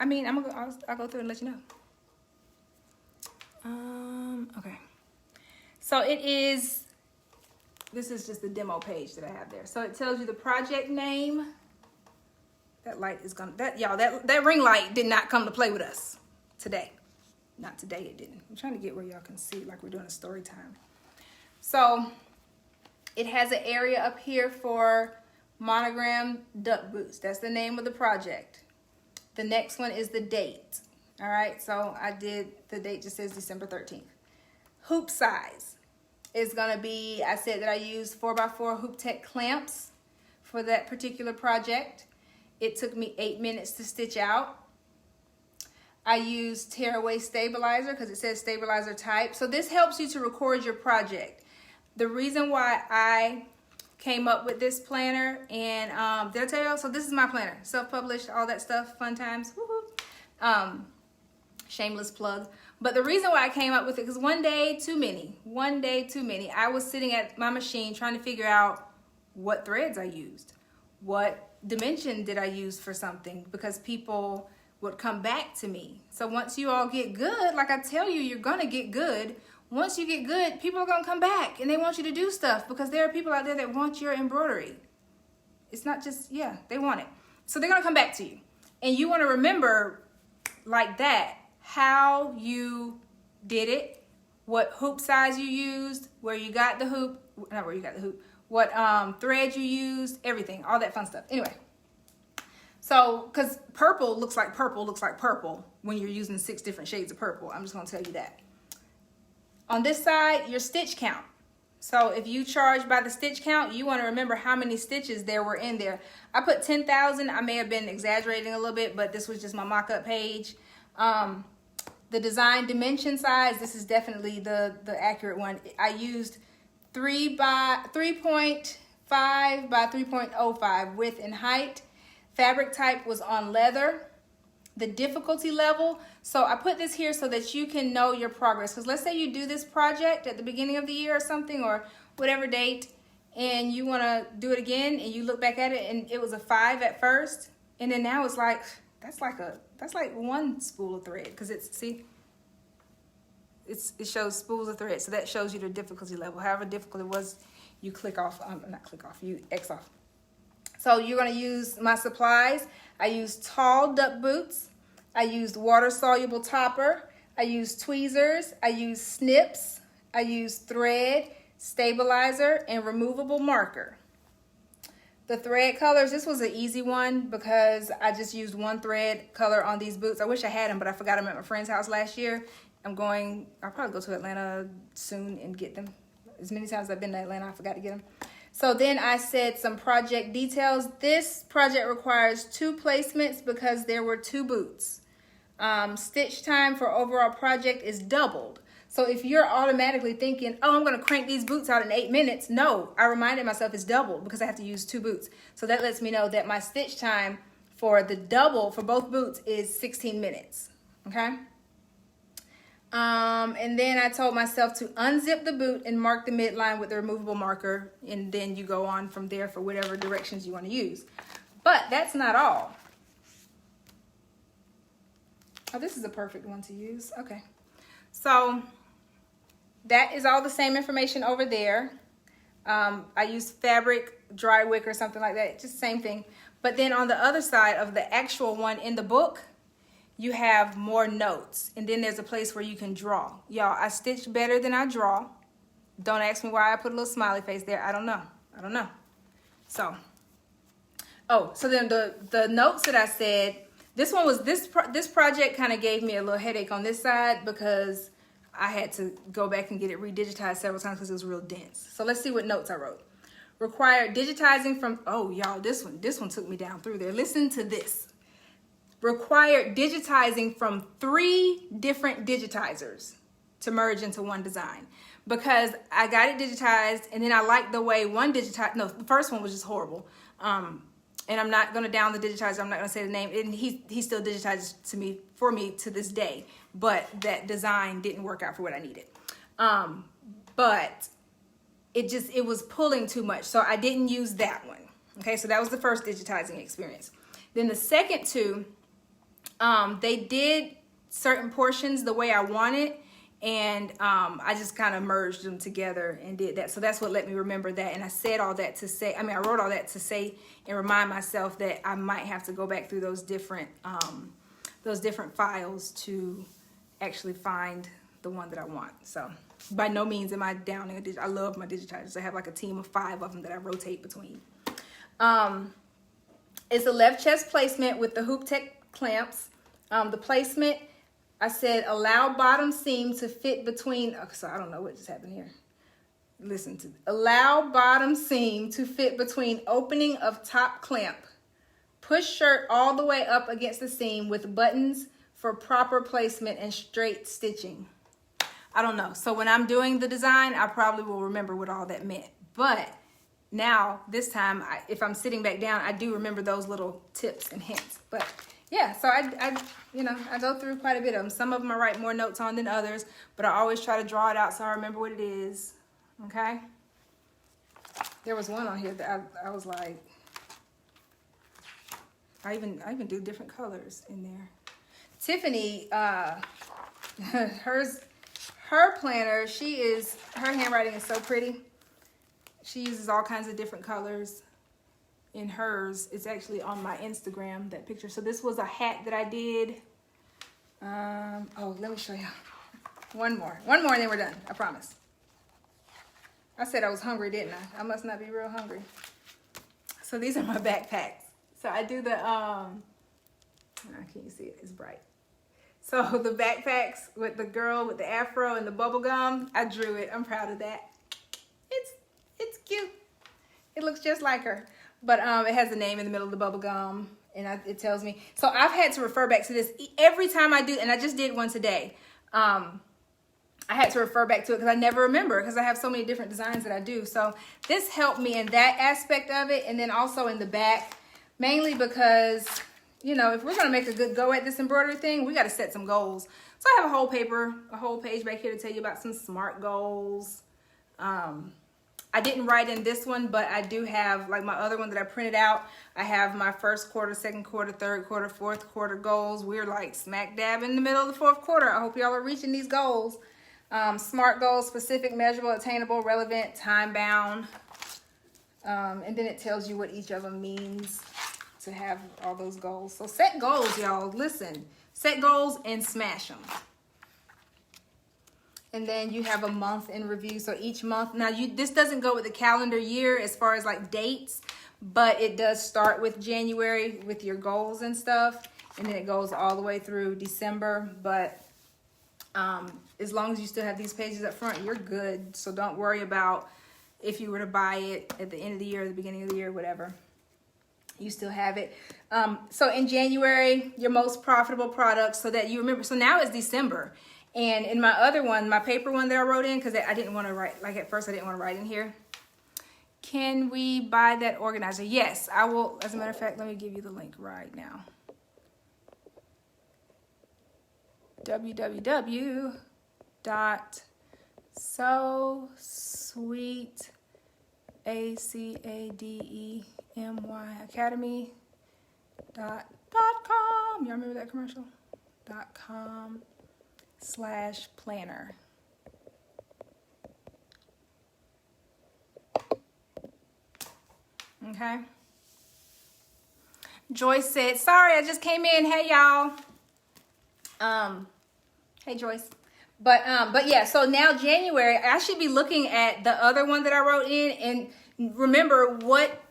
I mean, I'll go through and let you know. Okay. So this is just the demo page that I have there. So it tells you the project name. That light is that ring light did not come to play with us today. Not today, it didn't. I'm trying to get where y'all can see like we're doing a story time. So it has an area up here for monogram duck boots. That's the name of the project. The next one is the date. All right, so the date just says December 13th. Hoop size is gonna be, I said that I used 4x4 Hoop Tech clamps for that particular project. It took me 8 minutes to stitch out. I used tearaway stabilizer because it says stabilizer type. So this helps you to record your project. The reason why I came up with this planner, and did I tell you? So this is my planner, self-published, all that stuff, fun times. Woohoo! Shameless plug. But the reason why I came up with it, because one day too many, I was sitting at my machine trying to figure out what threads I used, what dimension did I use for something, because people would come back to me. So once you all get good, like I tell you, you're gonna get good. Once you get good, people are gonna come back and they want you to do stuff, because there are people out there that want your embroidery. It's not just, they want it. So they're gonna come back to you. And you wanna remember like that, how you did it, what hoop size you used, where you got the hoop, not where you got the hoop, what thread you used, everything, all that fun stuff. Anyway, so, because purple looks like purple when you're using 6 different shades of purple. I'm just gonna tell you that. On this side, your stitch count. So if you charge by the stitch count, you wanna remember how many stitches there were in there. I put 10,000, I may have been exaggerating a little bit, but this was just my mock-up page. The design dimension size, this is definitely the accurate one. I used 3.5 by 3.05 width and height. Fabric type was on leather. The difficulty level, so I put this here so that you can know your progress. Because let's say you do this project at the beginning of the year or something, or whatever date, and you want to do it again, and you look back at it and it was a 5 at first, and then now it's like that's like one spool of thread, because it shows spools of thread, so that shows you the difficulty level. However difficult it was, you you X off. So you're gonna use my supplies. I used tall duck boots. I used water soluble topper. I used tweezers. I used snips. I used thread, stabilizer, and removable marker. The thread colors, this was an easy one because I just used one thread color on these boots. I wish I had them, but I forgot them at my friend's house last year. I'll probably go to Atlanta soon and get them. As many times as I've been to Atlanta, I forgot to get them. So then I said some project details. This project requires 2 placements because there were 2 boots. Stitch time for overall project is doubled. So if you're automatically thinking, oh, I'm going to crank these boots out in 8 minutes. No, I reminded myself it's doubled because I have to use 2 boots. So that lets me know that my stitch time for the double for both boots is 16 minutes. Okay. And then I told myself to unzip the boot and mark the midline with the removable marker. And then you go on from there for whatever directions you want to use. But that's not all. Oh, this is a perfect one to use. Okay. So that is all the same information over there. I used fabric, dry wick or something like that. Just same thing. But then on the other side of the actual one in the book, you have more notes. And then there's a place where you can draw. Y'all, I stitch better than I draw. Don't ask me why I put a little smiley face there. I don't know. So, so then the notes that I said, this one was, this project kind of gave me a little headache on this side because I had to go back and get it redigitized several times because it was real dense. So let's see what notes I wrote. Required digitizing from, oh y'all, this one took me down through there. Listen to this. Required digitizing from 3 different digitizers to merge into one design. Because I got it digitized and then I liked the way the first one was just horrible. And I'm not going to down the digitizer. I'm not going to say the name. And he still digitizes for me to this day. But that design didn't work out for what I needed. But it was pulling too much. So I didn't use that one. Okay, so that was the first digitizing experience. Then the second 2, they did certain portions the way I wanted. And I just kind of merged them together and did that. So that's what let me remember that. And I said all that to say, I wrote all that to say and remind myself that I might have to go back through those different files to actually find the one that I want. So by no means am I downing a digit. I love my digitizers. I have like a team of 5 of them that I rotate between. It's a left chest placement with the hoop tech clamps. The placement, I said allow bottom seam to fit between, so I don't know what just happened here. Listen to, allow bottom seam to fit between opening of top clamp. Push shirt all the way up against the seam with buttons for proper placement and straight stitching. I don't know. So when I'm doing the design, I probably will remember what all that meant. But now, this time, if I'm sitting back down, I do remember those little tips and hints. But yeah, so I go through quite a bit of them. Some of them I write more notes on than others, but I always try to draw it out so I remember what it is. Okay? There was one on here that I was like, I even do different colors in there. Tiffany, her planner, her handwriting is so pretty. She uses all kinds of different colors in hers. It's actually on my Instagram, that picture. So this was a hat that I did. Let me show you. One more and then we're done, I promise. I said I was hungry, didn't I? I must not be real hungry. So these are my backpacks. So I do the, can you see it? It's bright. So the backpacks with the girl with the afro and the bubble gum, I drew it. I'm proud of that. It's cute. It looks just like her. But it has the name in the middle of the bubble gum, and it tells me. So I've had to refer back to this every time I do, and I just did one today. I had to refer back to it because I never remember because I have so many different designs that I do. So this helped me in that aspect of it, and then also in the back, mainly because, if we're going to make a good go at this embroidery thing, we got to set some goals. So I have a whole page back here to tell you about some SMART goals. I didn't write in this one, but I do have, like my other one that I printed out, I have my first quarter, second quarter, third quarter, fourth quarter goals. We're like smack dab in the middle of the fourth quarter. I hope y'all are reaching these goals. SMART goals, specific, measurable, attainable, relevant, time-bound. And then it tells you what each of them means to have all those goals. So set goals, y'all. Listen, set goals and smash them. And then you have a month in review. So each month, now this doesn't go with the calendar year as far as like dates, but it does start with January with your goals and stuff. And then it goes all the way through December. But as long as you still have these pages up front, you're good. So don't worry about if you were to buy it at the end of the year, or the beginning of the year, whatever. You still have it. So in January, your most profitable products, so that you remember. So now it's December. And in my other one, my paper one that I wrote in, because I didn't want to write, like at first I didn't want to write in here. Can we buy that organizer? Yes, I will. As a matter of fact, let me give you the link right now. www. dot so sweet ACADEMY Academy dot com. Y'all remember that commercial? .com/planner. Okay. Joyce said, sorry, I just came in. Hey y'all. Hey Joyce. But yeah, so now January, I should be looking at the other one that I wrote in and remember what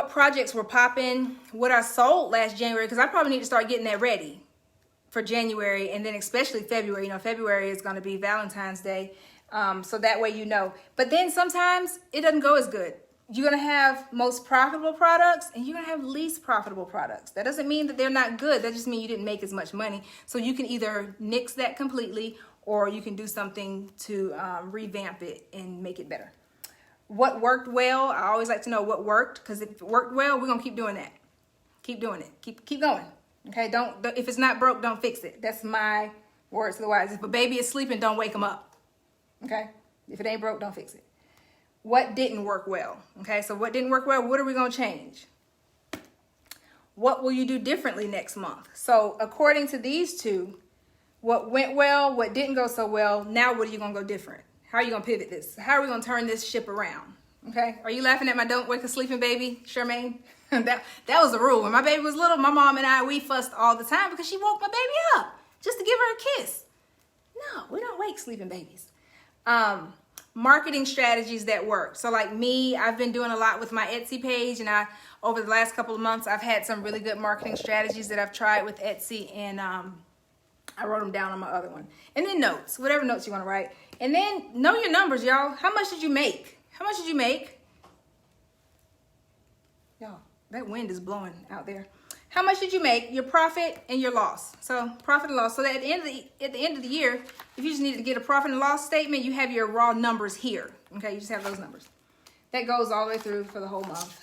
projects were popping, what I sold last January, because I probably need to start getting that ready for January, and then especially February. You know, February is going to be Valentine's Day, so that way you know. But then sometimes it doesn't go as good. You're going to have most profitable products, and you're going to have least profitable products. That doesn't mean that they're not good. That just means you didn't make as much money. So you can either nix that completely, or you can do something to revamp it and make it better. What worked well? I always like to know what worked, because if it worked well, we're going to keep doing that. Keep doing it. Keep going. Okay, if it's not broke, don't fix it. That's my words to the wise. If a baby is sleeping, don't wake them up. Okay, if it ain't broke, don't fix it. What didn't work well? Okay, so what didn't work well? What are we gonna change? What will you do differently next month? So according to these two, what went well, what didn't go so well, now what are you gonna go different? How are you gonna pivot this? How are we gonna turn this ship around? Okay, are you laughing at my don't wake a sleeping baby, Charmaine? that was the rule. When my baby was little, my mom and I, we fussed all the time because she woke my baby up just to give her a kiss. No, we don't wake sleeping babies. Marketing strategies that work. So like me, I've been doing a lot with my Etsy page, and over the last couple of months, I've had some really good marketing strategies that I've tried with Etsy, and I wrote them down on my other one. And then notes, whatever notes you want to write. And then know your numbers, y'all. How much did you make? How much did you make? Y'all, that wind is blowing out there. How much did you make? Your profit and your loss. So profit and loss. So that at the end of the year, if you just need to get a profit and loss statement, you have your raw numbers here. Okay, you just have those numbers. That goes all the way through for the whole month.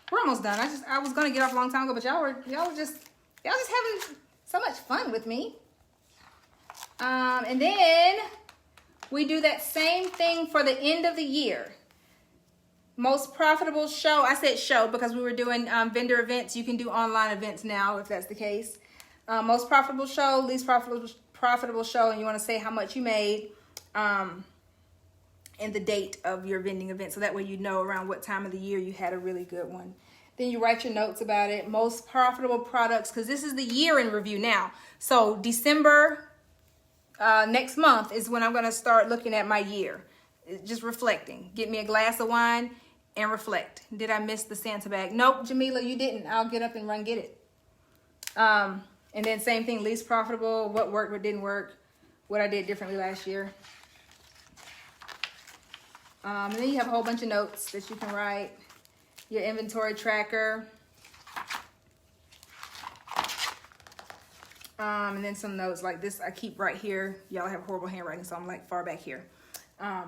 We're almost done. I was gonna get off a long time ago, but y'all just having so much fun with me. And then we do that same thing for the end of the year. Most profitable show. I said show because we were doing vendor events. You can do online events now if that's the case. Most profitable show, least profitable show, and you want to say how much you made and the date of your vending event. So that way you know around what time of the year you had a really good one. Then you write your notes about it. Most profitable products, because this is the year in review now. So December next month is when I'm going to start looking at my year. Just reflecting. Get me a glass of wine and reflect. Did I miss the Santa bag? Nope, Jamila, you didn't. I'll get up and run get it. And then same thing, least profitable, what worked, what didn't work, what I did differently last year. And then you have a whole bunch of notes that you can write. Your inventory tracker. And then some notes like this I keep right here. Y'all have horrible handwriting, so I'm like far back here. I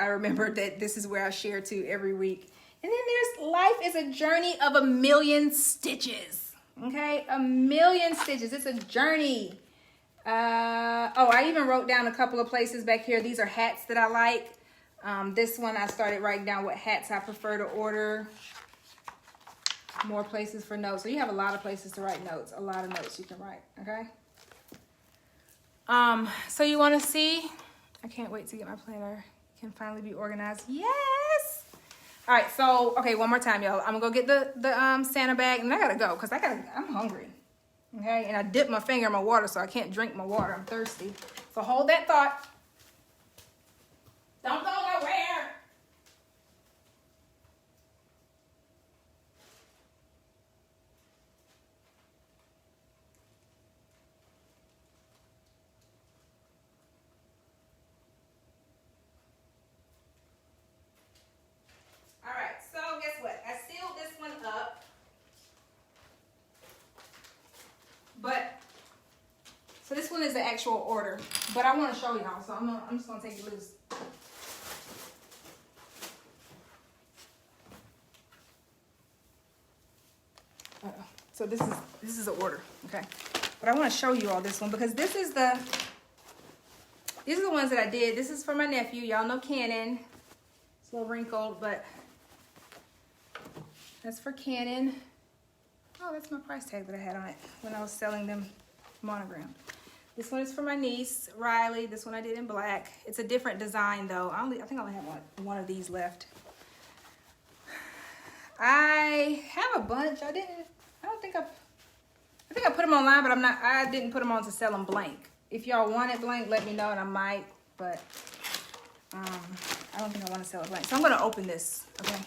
remember that this is where I share to every week. And then there's life is a journey of a million stitches. Okay, a million stitches. It's a journey. I even wrote down a couple of places back here. These are hats that I like. This one I started writing down what hats I prefer to order. More places for notes. So you have a lot of places to write notes. A lot of notes you can write. Okay. So you want to see? I can't wait to get my planner. Can finally be organized. Yes. All right. So, okay, one more time, y'all. I'm going to go get the Santa bag, and I got to go because I'm hungry. Okay. And I dipped my finger in my water, so I can't drink my water. I'm thirsty. So hold that thought. Don't go nowhere. So this one is the actual order, but I want to show y'all, so I'm just gonna take it loose. So this is the order, okay? But I want to show you all this one because this is the These are the ones that I did. This is for my nephew. Y'all know Canon. It's a little wrinkled, but that's for Canon. Oh, that's my price tag that I had on it when I was selling them monogrammed. This one is for my niece, Riley. This one I did in black. It's a different design though. I think I only have one of these left. I have a bunch. I think I put them online, but I didn't put them on to sell them blank. If y'all want it blank, let me know and I might, but I don't think I want to sell it blank. So I'm gonna open this, okay?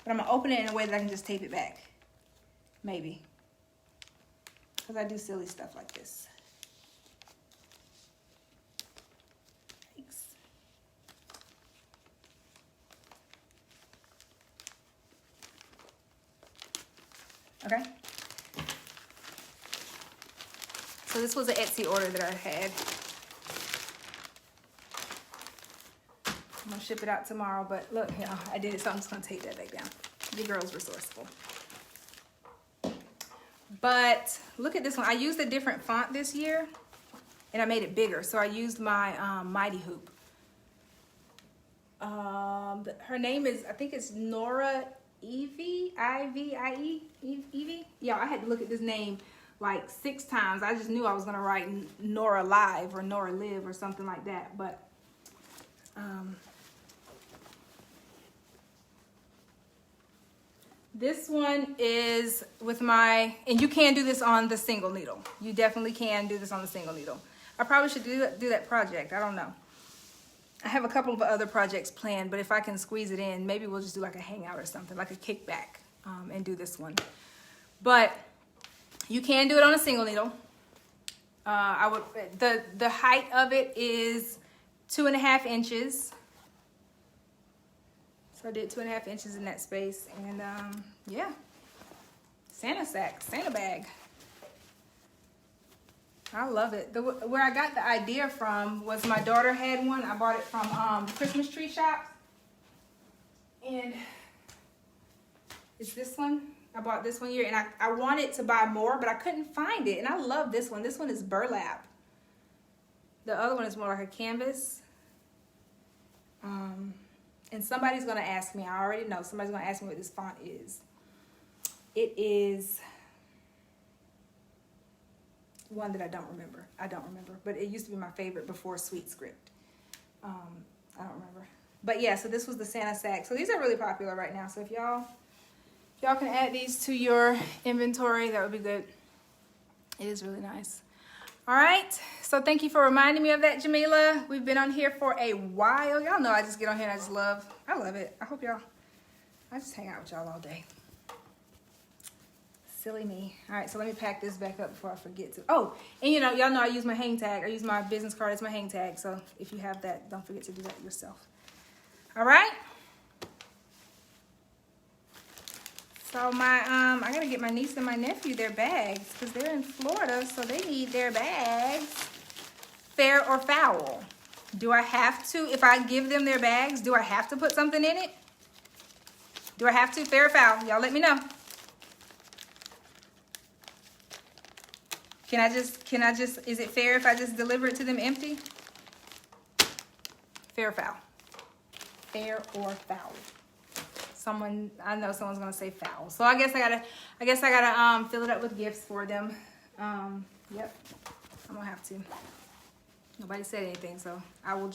But I'm gonna open it in a way that I can just tape it back. Maybe. Because I do silly stuff like this. Thanks. Okay. So this was an Etsy order that I had. I'm gonna ship it out tomorrow, but look, y'all, I did it, so I'm just gonna take that back down. The girl's resourceful. But look at this one. I used a different font this year, and I made it bigger. So I used my Mighty Hoop. Her name is, I think it's Nora Evie, I-V-I-E, Evie. Yeah, I had to look at this name like 6 times. I just knew I was gonna write Nora Live or Nora Live or something like that. But this one is with my, and you can do this on the single needle. You definitely can do this on the single needle. I probably should do that project. I don't know. I have a couple of other projects planned, but if I can squeeze it in, maybe we'll just do like a hangout or something, like a kickback, and do this one. But you can do it on a single needle. The height of it is 2.5 inches. So I did 2.5 inches in that space, and yeah, Santa sack, Santa bag. I love it. Where I got the idea from was my daughter had one. I bought it from Christmas tree shop, and it's this one. I bought this one year, and I wanted to buy more, but I couldn't find it, and I love this one. This one is burlap. The other one is more like a canvas. And somebody's going to ask me, I already know, somebody's going to ask me what this font is. It is one that I don't remember. But it used to be my favorite before Sweet Script. I don't remember. But yeah, so this was the Santa sack. So these are really popular right now. So if y'all can add these to your inventory, that would be good. It is really nice. All right, so thank you for reminding me of that, Jamila. We've been on here for a while. Y'all know I just get on here and I love it. I just hang out with y'all all day. Silly me. All right, so let me pack this back up before I forget to. Oh, and y'all know I use my hang tag. I use my business card as my hang tag. So if you have that, don't forget to do that yourself. All right. So I gotta get my niece and my nephew their bags because they're in Florida, so they need their bags. Fair or foul? Do I have to, if I give them their bags, do I have to put something in it? Do I have to? Fair or foul? Y'all let me know. Can I just, is it fair if I just deliver it to them empty? Fair or foul? Fair or foul? I know someone's gonna say foul. So I guess I gotta fill it up with gifts for them. Yep, I'm gonna have to. Nobody said anything, so I'll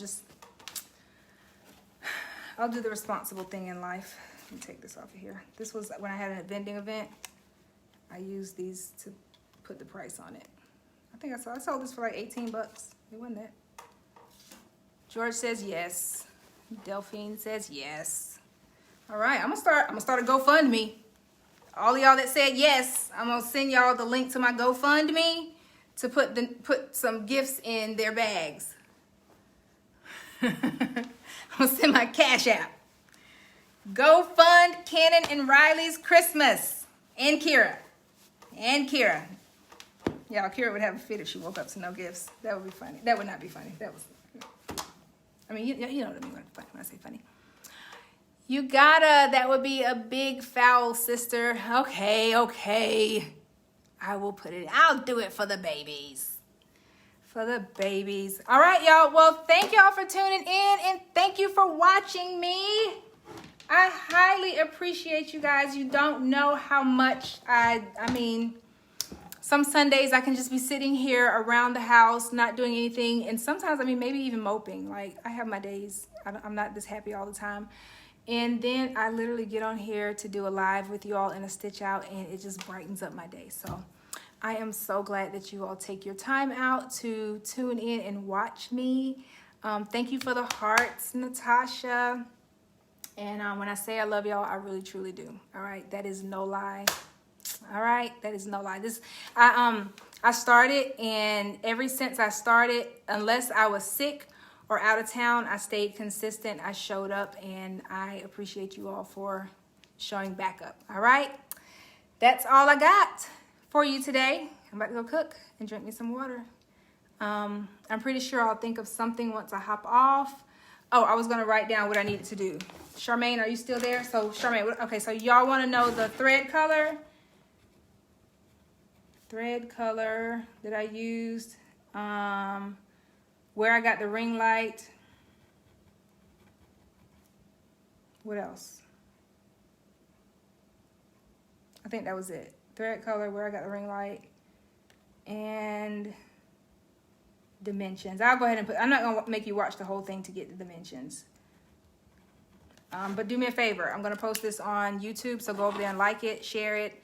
do the responsible thing in life. Let me take this off of here. This was when I had a vending event. I used these to put the price on it. I think I sold this for like 18 bucks. It wasn't that. George says yes. Delphine says yes. All right, I'm gonna start a GoFundMe. All of y'all that said yes, I'm gonna send y'all the link to my GoFundMe to put some gifts in their bags. I'm gonna send my Cash App. Go fund Cannon and Riley's Christmas. And Kira. Y'all, Kira would have a fit if she woke up to no gifts. That would be funny. That would not be funny. I mean, you know what I mean when I say funny. That would be a big foul, sister. Okay. I will put it, I'll do it for the babies. For the babies. All right, y'all. Well, thank y'all for tuning in, and thank you for watching me. I highly appreciate you guys. You don't know how much I mean, some Sundays I can just be sitting here around the house, not doing anything. And sometimes, I mean, maybe even moping. Like, I have my days. I'm not this happy all the time. And then I literally get on here to do a live with you all in a stitch out, and it just brightens up my day. So I am so glad that you all take your time out to tune in and watch me. Thank you for the hearts, Natasha. And when I say I love y'all, I really truly do. All right, that is no lie. All right, that is no lie. I started, and ever since I started, unless I was sick or out of town, I stayed consistent. I showed up, and I appreciate you all for showing back up. All right, that's all I got for you today. I'm about to go cook and drink me some water. I'm pretty sure I'll think of something once I hop off. Oh, I was gonna write down what I needed to do. Charmaine, are you still there? So Charmaine, okay, so y'all wanna know the thread color that I used, where I got the ring light. What else? I think that was it. Thread color, where I got the ring light, and dimensions. I'll go ahead and I'm not gonna make you watch the whole thing to get the dimensions. But do me a favor. I'm gonna post this on YouTube, so go over there and like it, share it,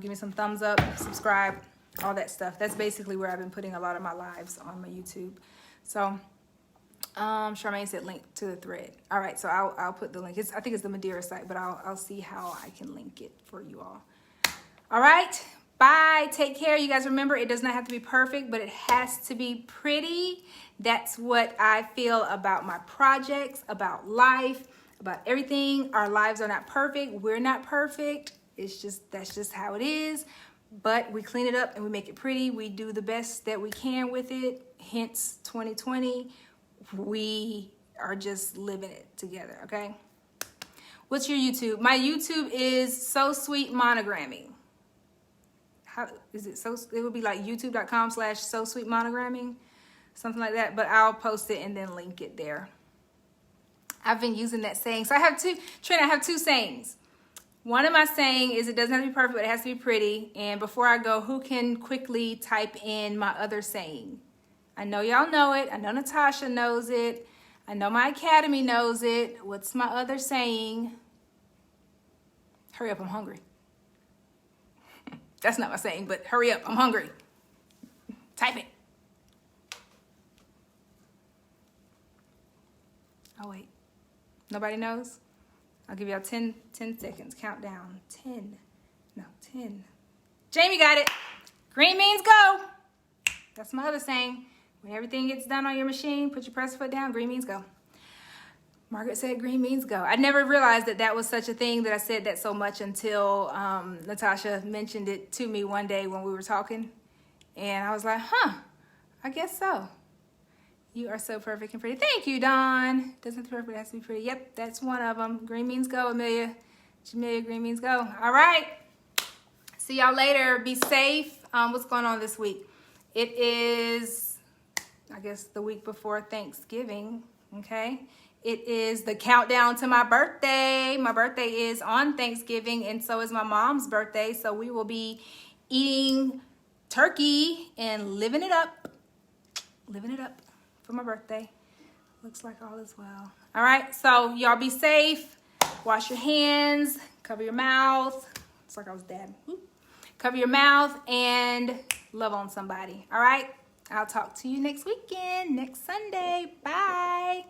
give me some thumbs up, subscribe, all that stuff. That's basically where I've been putting a lot of my lives on my YouTube. So Charmaine said link to the thread. All right, so I'll put the link. I think it's the Madeira site, but I'll see how I can link it for you all. All right, bye. Take care. You guys remember, it does not have to be perfect, but it has to be pretty. That's what I feel about my projects, about life, about everything. Our lives are not perfect. We're not perfect. That's just how it is. But we clean it up and we make it pretty. We do the best that we can with it. Hence 2020. We are just living it together, okay? What's your YouTube? My YouTube is So Sweet Monogramming. How is it? So it would be like youtube.com/SoSweetMonogramming, something like that. But I'll post it and then link it there. I've been using that saying. So I have two, Trina, I have two sayings. One of my saying is it doesn't have to be perfect, but it has to be pretty. And before I go, who can quickly type in my other saying? I know y'all know it. I know Natasha knows it. I know my academy knows it. What's my other saying? Hurry up, I'm hungry. That's not my saying, but hurry up, I'm hungry. Type it. Oh, wait. Nobody knows? I'll give y'all 10 seconds. Countdown. 10. No, 10. Jamie got it. Green means go. That's my other saying. When everything gets done on your machine, put your press foot down, green means go. Margaret said green means go. I never realized that was such a thing, that I said that so much until Natasha mentioned it to me one day when we were talking. And I was like, huh, I guess so. You are so perfect and pretty. Thank you, Dawn. Doesn't have to be perfect, it has to be pretty. Yep, that's one of them. Green means go, Amelia. Jamelia, green means go. All right. See y'all later. Be safe. What's going on this week? It is, I guess, the week before Thanksgiving, okay? It is the countdown to my birthday. My birthday is on Thanksgiving, and so is my mom's birthday. So we will be eating turkey and living it up for my birthday. Looks like all is well. All right, so y'all be safe. Wash your hands. Cover your mouth. It's like I was dabbing. Cover your mouth and love on somebody. All right, I'll talk to you next weekend, next Sunday. Bye.